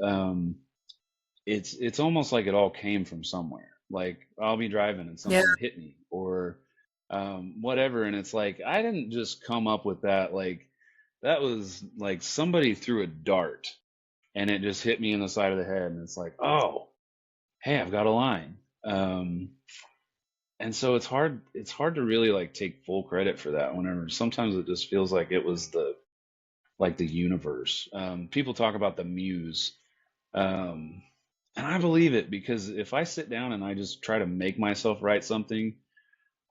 it's almost like it all came from somewhere. Like, I'll be driving and Yeah. something hit me, or whatever, and it's like I didn't just come up with that. Like, that was like somebody threw a dart and it just hit me in the side of the head, and it's like, oh, hey, I've got a line. And so it's hard to really like take full credit for that, whenever sometimes it just feels like it was the universe. People talk about the muse. Um, and I believe it, because if I sit down and I just try to make myself write something,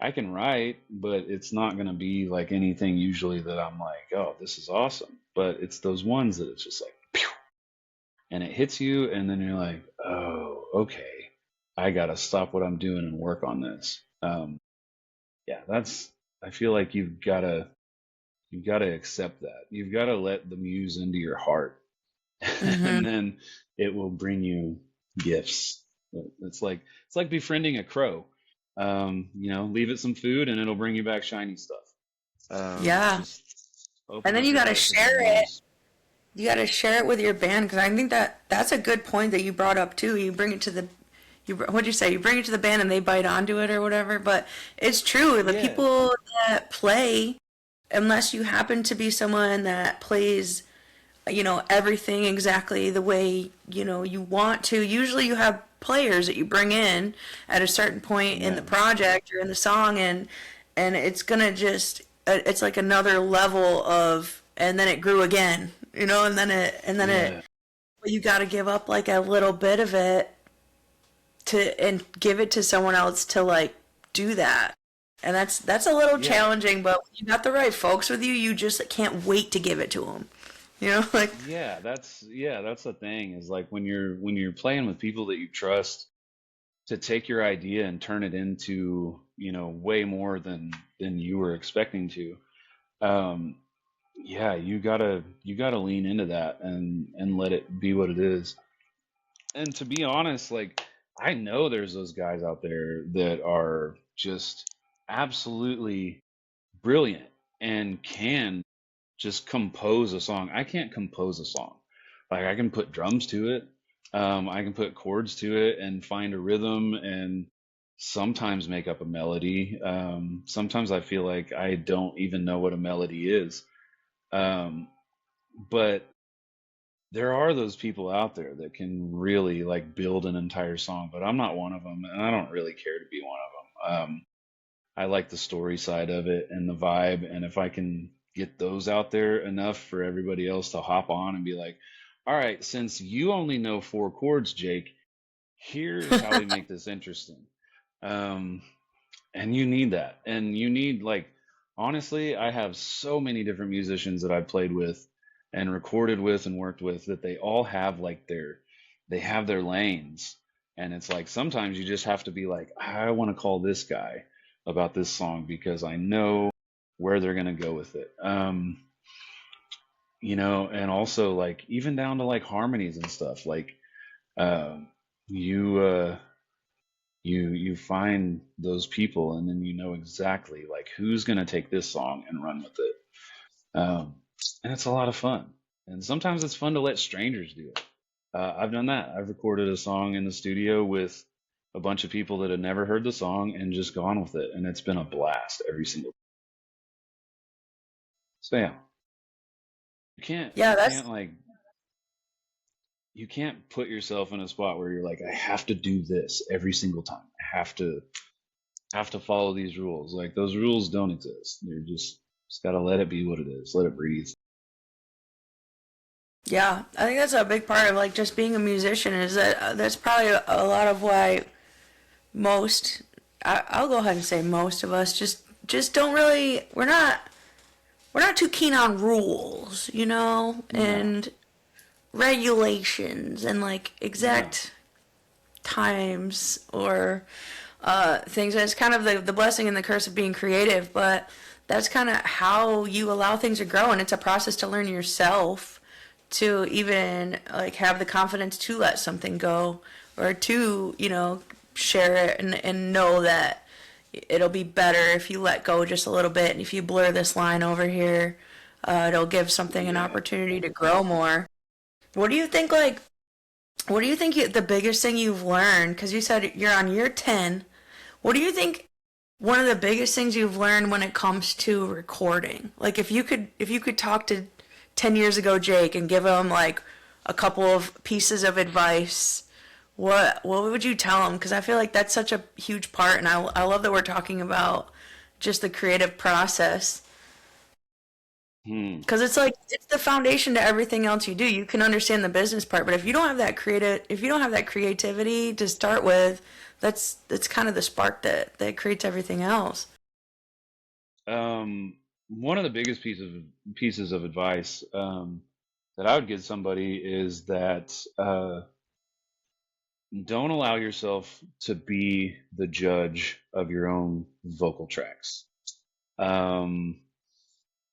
I can write, but it's not going to be like anything usually that I'm like, oh, this is awesome. But it's those ones that it's just like, pew, and it hits you, and then you're like, oh, okay, I got to stop what I'm doing and work on this. Yeah, I feel like you've got to accept that. You've got to let the muse into your heart, Hmm. and then it will bring you gifts. It's like befriending a crow. Leave it some food and it'll bring you back shiny stuff. Yeah. Just And open then up you your got to heart to the share it. muse. You got to share it with your band, because I think that's a good point that you brought up too. You bring it to the, what'd you say? You bring it to the band and they bite onto it or whatever. But it's true. The Yeah, people that play, unless you happen to be someone that plays, everything exactly the way, you want to, usually you have players that you bring in at a certain point in the yeah, project or in the song, and it's gonna just, it's like another level of, and then it grew again, and then it, yeah, but you got to give up like a little bit of it and give it to someone else to like do that. And that's a little Yeah. challenging, but when you got the right folks with you, you just can't wait to give it to them. You know, like That's the thing is like when you're playing with people that you trust to take your idea and turn it into, way more than you were expecting to. Um, yeah, you gotta lean into that and let it be what it is. And to be honest, like I know there's those guys out there that are just absolutely brilliant and can just compose a song. I can't compose a song. Like I can put drums to it, I can put chords to it and find a rhythm and sometimes make up a melody. Sometimes I feel like I don't even know what a melody is. Um, but there are those people out there that can really like build an entire song, but I'm not one of them, and I don't really care to be one of them. I like the story side of it and the vibe, and if I can get those out there enough for everybody else to hop on and be like, all right, since you only know four chords, Jake, here's how we make this interesting. Um, and you need that. And you need, like, honestly, I have so many different musicians that I've played with and recorded with and worked with that they all have like they have their lanes. And it's like sometimes you just have to be like, I want to call this guy about this song because I know where they're going to go with it. And also like even down to like harmonies and stuff. Like, um, you, you find those people and then you know exactly like who's going to take this song and run with it. um, and it's a lot of fun, and sometimes it's fun to let strangers do it. I've done that. I've recorded a song in the studio with a bunch of people that had never heard the song and just gone with it, and it's been a blast every single. So yeah, you can't yeah, you that's can't like you can't put yourself in a spot where you're like, I have to do this every single time. I have to follow these rules. Like those rules don't exist. They're just gotta let it be what it is. Let it breathe. yeah. I think that's a big part of like just being a musician is that that's probably a lot of why most I'll go ahead and say most of us just don't really we're not too keen on rules, No, and regulations and like no. exact times or things. And it's kind of the blessing and the curse of being creative, but that's kind of how you allow things to grow. And it's a process to learn yourself to even like have the confidence to let something go or to, share it and know that it'll be better if you let go just a little bit. And if you blur this line over here, it'll give something an Yeah. opportunity to grow more. What do you think, like, what do you think the biggest thing you've learned? Because you said you're on year 10. What do you think one of the biggest things you've learned when it comes to recording? Like, if you could talk to 10 years ago Jake and give him like a couple of pieces of advice, what would you tell him? Because I feel like that's such a huge part, and I love that we're talking about just the creative process. Hmm. Because it's like it's the foundation to everything else you do. You can understand the business part, but if you don't have that creativity to start with, that's kind of the spark that creates everything else. One of the biggest pieces of advice that I would give somebody is that don't allow yourself to be the judge of your own vocal tracks. Um,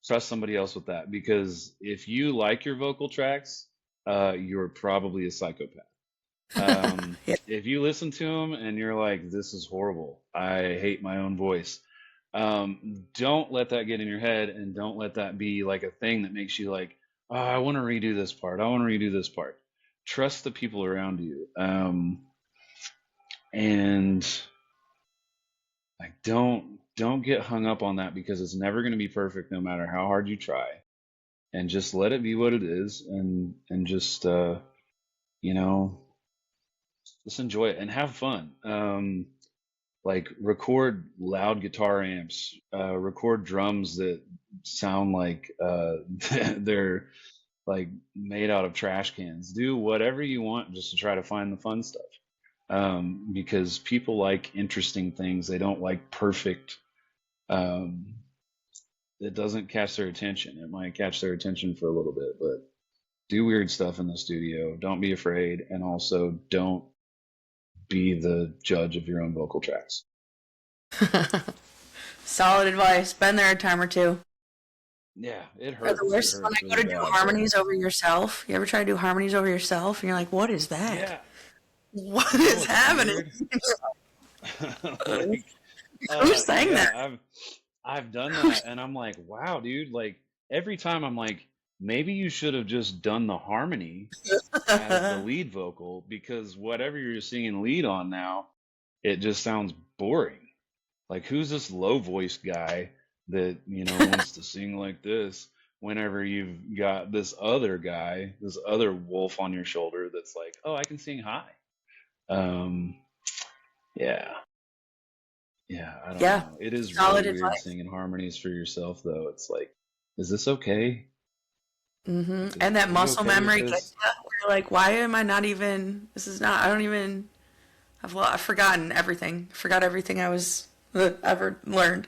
Trust somebody else with that because if you like your vocal tracks, you're probably a psychopath. Yeah. If you listen to them and you're like, this is horrible, I hate my own voice, don't let that get in your head and don't let that be like a thing that makes you like, oh, I want to redo this part. I want to redo this part. Trust the people around you. And like, don't get hung up on that because it's never going to be perfect no matter how hard you try. And just let it be what it is and just, you know, just enjoy it and have fun. Like record loud guitar amps, record drums that sound like they're like made out of trash cans. Do whatever you want just to try to find the fun stuff. Because people like interesting things. They don't like perfect. um, it doesn't catch their attention. It might catch their attention for a little bit, but do weird stuff in the studio. Don't be afraid, and also don't be the judge of your own vocal tracks. Solid advice. Been there a time or two. Yeah, it Or hurts. the worst when I go to do harmonies over yourself. You ever try to do harmonies over yourself and you're like, what is that? Yeah. What is happening? Like, Who's saying that? I've done that, and I'm like, wow, dude. Like every time I'm like, maybe you should have just done the harmony as the lead vocal, because whatever you're singing lead on now, it just sounds boring. Like, who's this low voiced guy that, wants to sing like this whenever you've got this other guy, this other wolf on your shoulder that's like, oh, I can sing high. Yeah. Yeah, I don't know. It is Solid really weird advice. singing harmonies for yourself, though. It's like, is this okay? And that muscle memory gets you. You're like, why am I not even, I've forgotten everything. Forgot everything I was ever learned.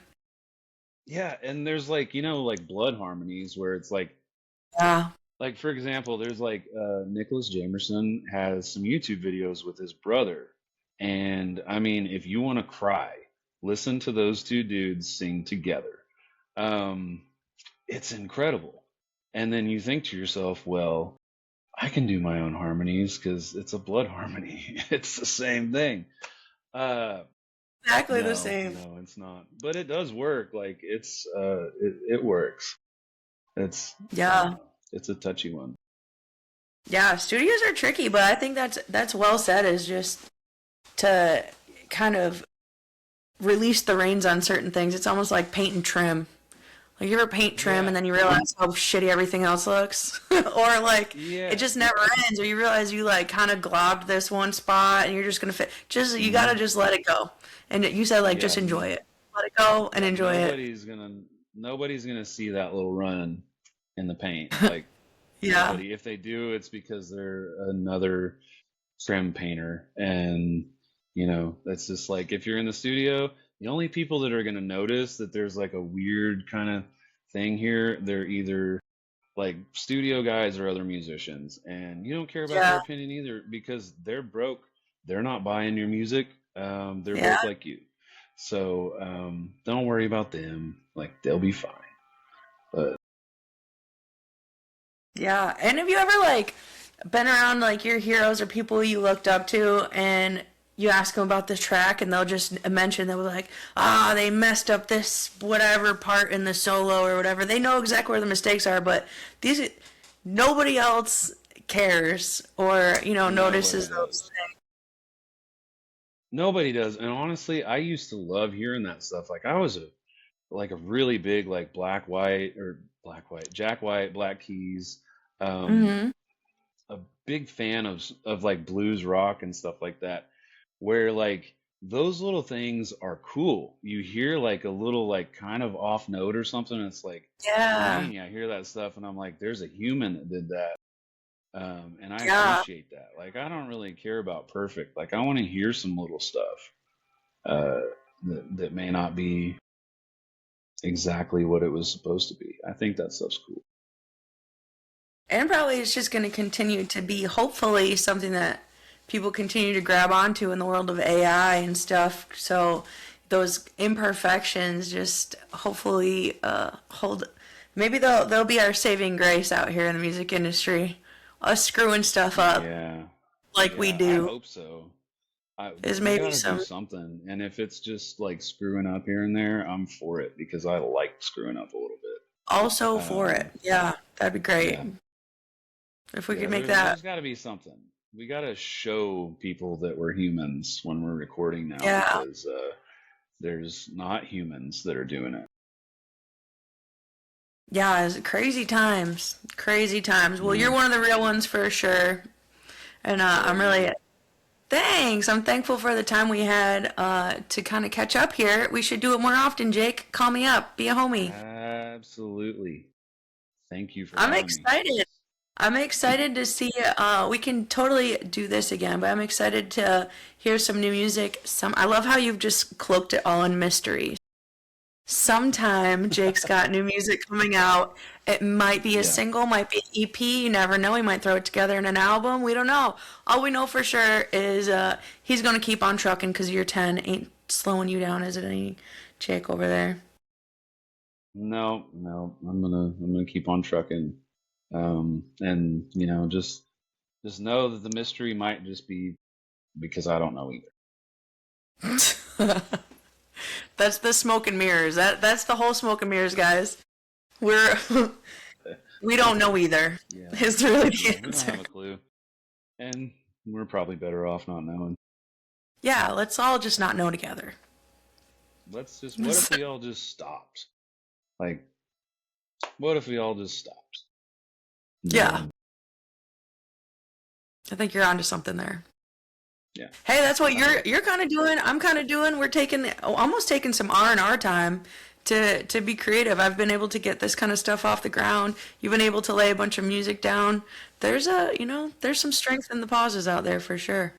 Yeah, and there's like, like blood harmonies where it's like, Yeah. like for example, there's like Nicholas Jamerson has some YouTube videos with his brother. And I mean, if you want to cry, listen to those two dudes sing together. It's incredible. And then you think to yourself, well, I can do my own harmonies because it's a blood harmony. It's the same thing. Exactly the same. No, it's not. But it does work. Like it works. It's it's a touchy one. Yeah, studios are tricky, but I think that's well said, is just to kind of release the reins on certain things. It's almost like paint and trim. Like, you ever paint trim and then you realize how shitty everything else looks? Or like it just never ends, or you realize you like kind of globbed this one spot and you're just gonna fit. You gotta just let it go. And you said like just enjoy it. Let it go and enjoy it. Nobody's gonna see that little run in the paint. Like nobody. If they do, it's because they're another trim painter. And that's just like, if you're in the studio, the only people that are going to notice that there's like a weird kind of thing here, they're either like studio guys or other musicians. And you don't care about their opinion either, because they're broke. They're not buying your music. They're broke like you. So don't worry about them. Like, they'll be fine. But yeah. And have you ever like been around like your heroes or people you looked up to, and you ask them about this track and they'll just mention, they'll be like, they messed up this whatever part in the solo or whatever. They know exactly where the mistakes are, but nobody else cares or, notices those things. Nobody does. And honestly, I used to love hearing that stuff. Like, I was a really big like Jack White, Black Keys, a big fan of like blues rock and stuff like that, where like those little things are cool. You hear like a little like kind of off note or something, and it's like, dang, I hear that stuff and I'm like, there's a human that did that. And I appreciate that. Like, I don't really care about perfect. Like, I want to hear some little stuff that may not be exactly what it was supposed to be. I think that stuff's cool. And probably it's just going to continue to be, hopefully, something that people continue to grab onto in the world of AI and stuff. So those imperfections just hopefully hold. Maybe they'll be our saving grace out here in the music industry. Us screwing stuff up, we do. I hope so. Is maybe do something, and if it's just like screwing up here and there, I'm for it, because I like screwing up a little bit. Also for it, that'd be great. Yeah. If we could make that. There's got to be something. We got to show people that we're humans when we're recording now, because there's not humans that are doing it. Yeah, it's crazy times. Crazy times. Well, you're one of the real ones for sure. And I'm really... Thanks. I'm thankful for the time we had to kind of catch up here. We should do it more often, Jake. Call me up. Be a homie. Absolutely. Thank you for I'm excited. I'm excited to see... we can totally do this again, but I'm excited to hear some new music. I love how you've just cloaked it all in mystery. sometime Jake's got new music coming out. It might be a Yeah. single, might be an EP. You never know. He might throw it together in an album. We don't know. All we know for sure is he's going to keep on trucking because year 10 ain't slowing you down, is it, any Jake over there? No, no, I'm gonna keep on trucking. And just know that the mystery might just be because I don't know either. That's the smoke and mirrors. That's the whole smoke and mirrors, guys. We're we don't know either. Yeah. Is really the We don't answer. have a clue. And we're probably better off not knowing. Yeah, let's all just not know together. What if we all just stopped? Like, what if we all just stopped? Yeah. I think you're onto something there. Yeah. Hey, that's what you're kind of doing. I'm kind of doing. We're almost taking some R&R time to be creative. I've been able to get this kind of stuff off the ground. You've been able to lay a bunch of music down. There's there's some strength in the pauses out there for sure.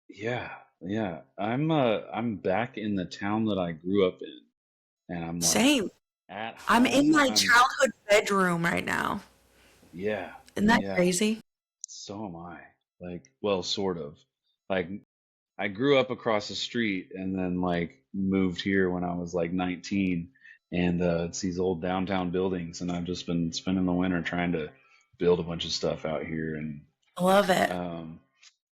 Yeah, yeah. I'm back in the town that I grew up in, and I'm like Same. at I'm in home. my childhood bedroom right now. Yeah. Isn't that Yeah. crazy? So am I. Like, well, sort of. Like, I grew up across the street and then like moved here when I was like 19, and it's these old downtown buildings, and I've just been spending the winter trying to build a bunch of stuff out here, and I love it.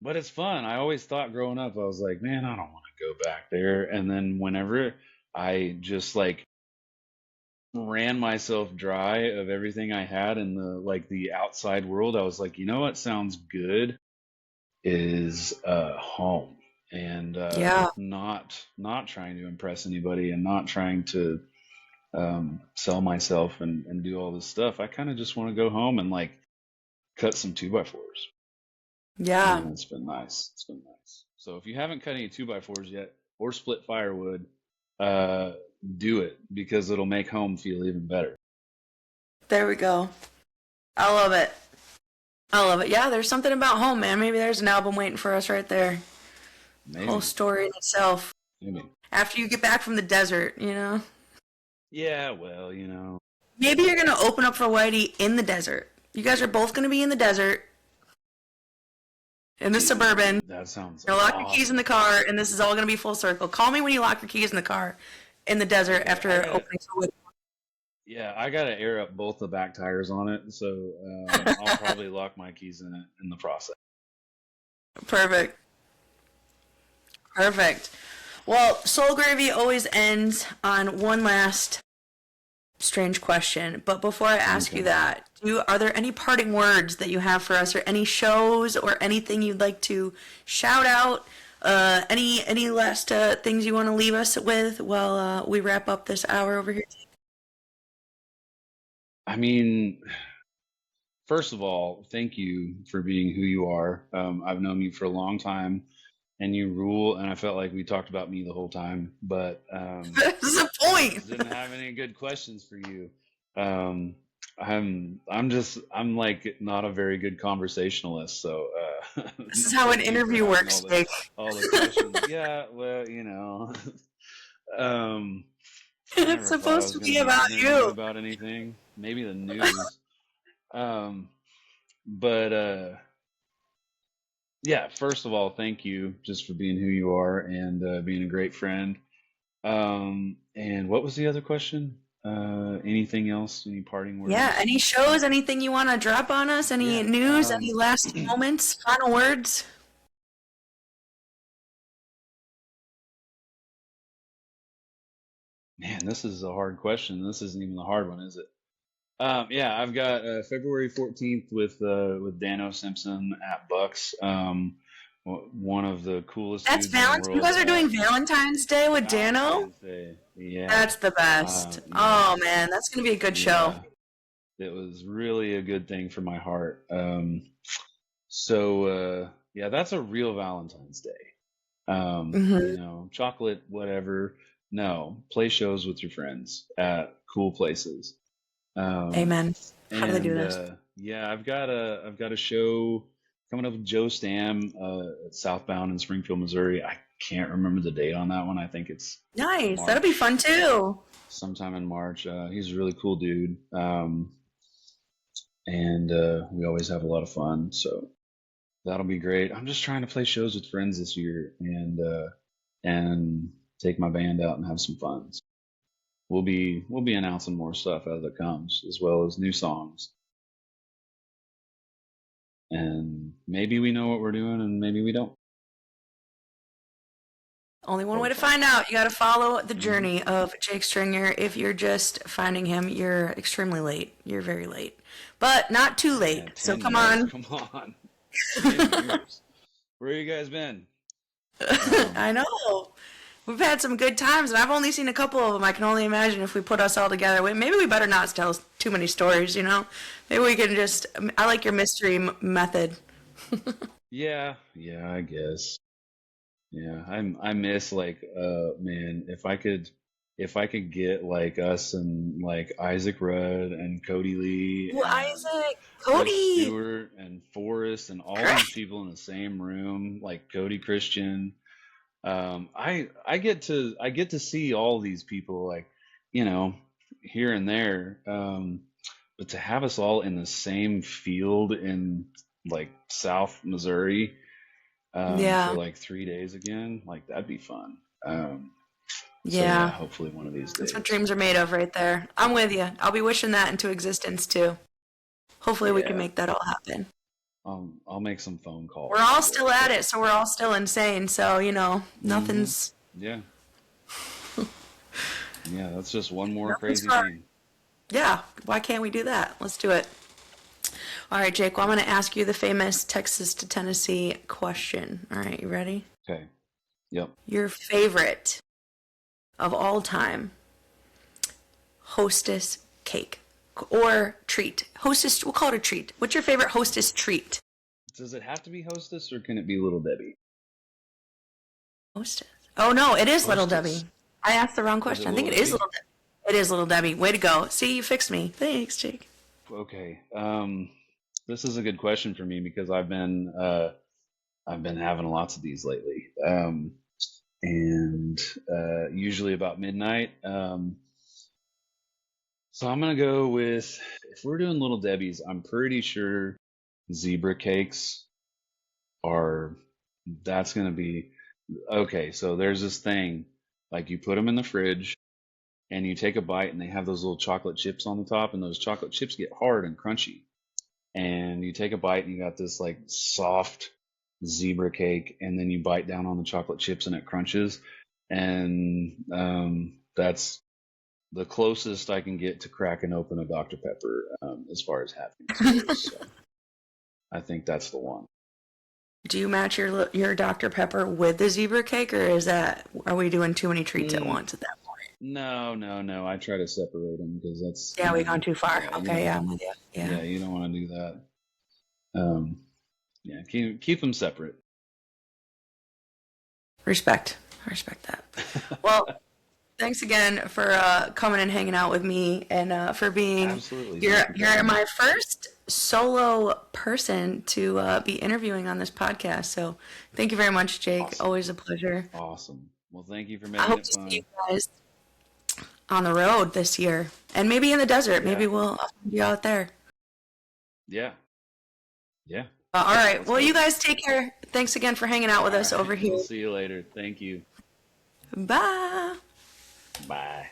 but it's fun. I always thought growing up, I was like, man, I don't want to go back there. And then whenever I just like ran myself dry of everything I had in the outside world, I was like, you know what sounds good is home, and Yeah. not trying to impress anybody, and not trying to sell myself and do all this stuff. I kind of just want to go home and like cut some 2x4s. Yeah. And it's been nice. It's been nice. So if you haven't cut any 2x4s yet or split firewood, do it, because it'll make home feel even better. There we go. I love it. I love it. Yeah, there's something about home, man. Maybe there's an album waiting for us right there. Maybe. Whole story in itself. Maybe. After you get back from the desert, Yeah, well, Maybe you're going to open up for Whitey in the desert. You guys are both going to be in the desert. In the Suburban. That sounds You're lock awesome. your keys in the car, and this is all going to be full circle. Call me when you lock your keys in the car in the desert after opening for Whitey. Yeah, I gotta air up both the back tires on it, so I'll probably lock my keys in it in the process. Perfect. Perfect. Well, Soul Gravy always ends on one last strange question. But before I ask you that, are there any parting words that you have for us, or any shows or anything you'd like to shout out? Any last things you want to leave us with while we wrap up this hour over here? I mean, first of all, thank you for being who you are. I've known you for a long time, and you rule. And I felt like we talked about me the whole time, but That's the point. didn't have any good questions for you. I'm like not a very good conversationalist, so This is how an thank you for interview having works, Jake. all the questions. Yeah, well, It's supposed to be about you. About anything, maybe the news. But yeah, first of all, thank you just for being who you are, and being a great friend. And what was the other question? Anything else? Any parting words? Yeah, any shows, anything you want to drop on us? Any news, any last moments, final words? Man, this is a hard question. This isn't even the hard one, is it? Yeah, I've got February 14th with Dano Simpson at Bucks. One of the coolest. That's dudes in the Valentine's. You world. guys are doing Valentine's Day with Dano? Valentine's Day. Yeah. That's the best. Yeah. Oh man, that's gonna be a good show. Yeah. It was really a good thing for my heart. So yeah, that's a real Valentine's Day. Chocolate, whatever. No, play shows with your friends at cool places. Amen. How do they do this? Yeah, I've got a show coming up with Joe Stam at Southbound in Springfield, Missouri. I can't remember the date on that one. I think it's Nice. March. That'll be fun too. sometime in March. He's a really cool dude. And we always have a lot of fun. So that'll be great. I'm just trying to play shows with friends this year and take my band out and have some fun. So we'll be announcing more stuff as it comes, as well as new songs. And maybe we know what we're doing, and maybe we don't. Only one way to find out. You got to follow the journey of Jake Stringer. If you're just finding him, you're extremely late. You're very late, but not too late. Yeah, So 10 come years. on. Come on. 10 years. Where you guys been? I know. We've had some good times, and I've only seen a couple of them. I can only imagine if we put us all together. Maybe we better not tell too many stories, you know? Maybe we can just... I like your mystery method. Yeah, I guess. Yeah, I miss like man, if I could get like us and like Isaac Rudd and Cody Lee Well, and Isaac, Chris Cody. Stewart and Forrest and all these people in the same room, like Cody Christian. I get to see all these people, like, you know, here and there. But to have us all in the same field in like South Missouri Yeah. for like 3 days again, like that'd be fun. So Yeah. hopefully one of these That's days. what dreams are made of right there. I'm with you. I'll be wishing that into existence too. Hopefully we can Yeah. make that all happen. I'll make some phone calls. We're all still at it, so we're all still insane. So, you know, nothing's... Yeah. Yeah, that's just one more Nothing's crazy hard. thing. Yeah, why can't we do that? Let's do it. All right, Jake, well, I'm going to ask you the famous Texas to Tennessee question. All right, you ready? Okay. Yep. Your favorite of all time hostess cake or treat. Hostess, we'll call it a treat. What's your favorite hostess treat? Does it have to be Hostess or can it be Little Debbie? Hostess. Oh, no, it is Little Hostess. Debbie. I asked the wrong question. I think it is Little Debbie. It is Little Debbie. Way to go. See, you fixed me. Thanks, Jake. Okay. This is a good question for me because I've been having lots of these lately. And usually about midnight. So I'm gonna go with, if we're doing Little Debbie's, I'm pretty sure zebra cakes that's gonna be okay. So there's this thing, like you put them in the fridge and you take a bite and they have those little chocolate chips on the top, and those chocolate chips get hard and crunchy. And you take a bite and you got this like soft zebra cake, and then you bite down on the chocolate chips and it crunches. And that's the closest I can get to cracking open a Dr. Pepper as far as happiness goes. So I think that's the one. Do you match your Dr. Pepper with the zebra cake, or are we doing too many treats at once at that point? No. I try to separate them because that's... Yeah, we've gone too far. Yeah, Okay, yeah, I'm with you. Yeah, you don't want to do that. Yeah, keep them separate. Respect that. Well, thanks again for coming and hanging out with me, and for being... Absolutely. You're my first solo person to be interviewing on this podcast, so thank you very much, Jake. Awesome. Always a pleasure. Awesome. Well, thank you for I making hope it to fun. see you guys on the road this year, and maybe in the desert. Yeah. Maybe I'll find you out there. Yeah. All right. Well, you guys take care. Thanks again for hanging out with us over here. We'll see you later. Thank you. Bye. Bye.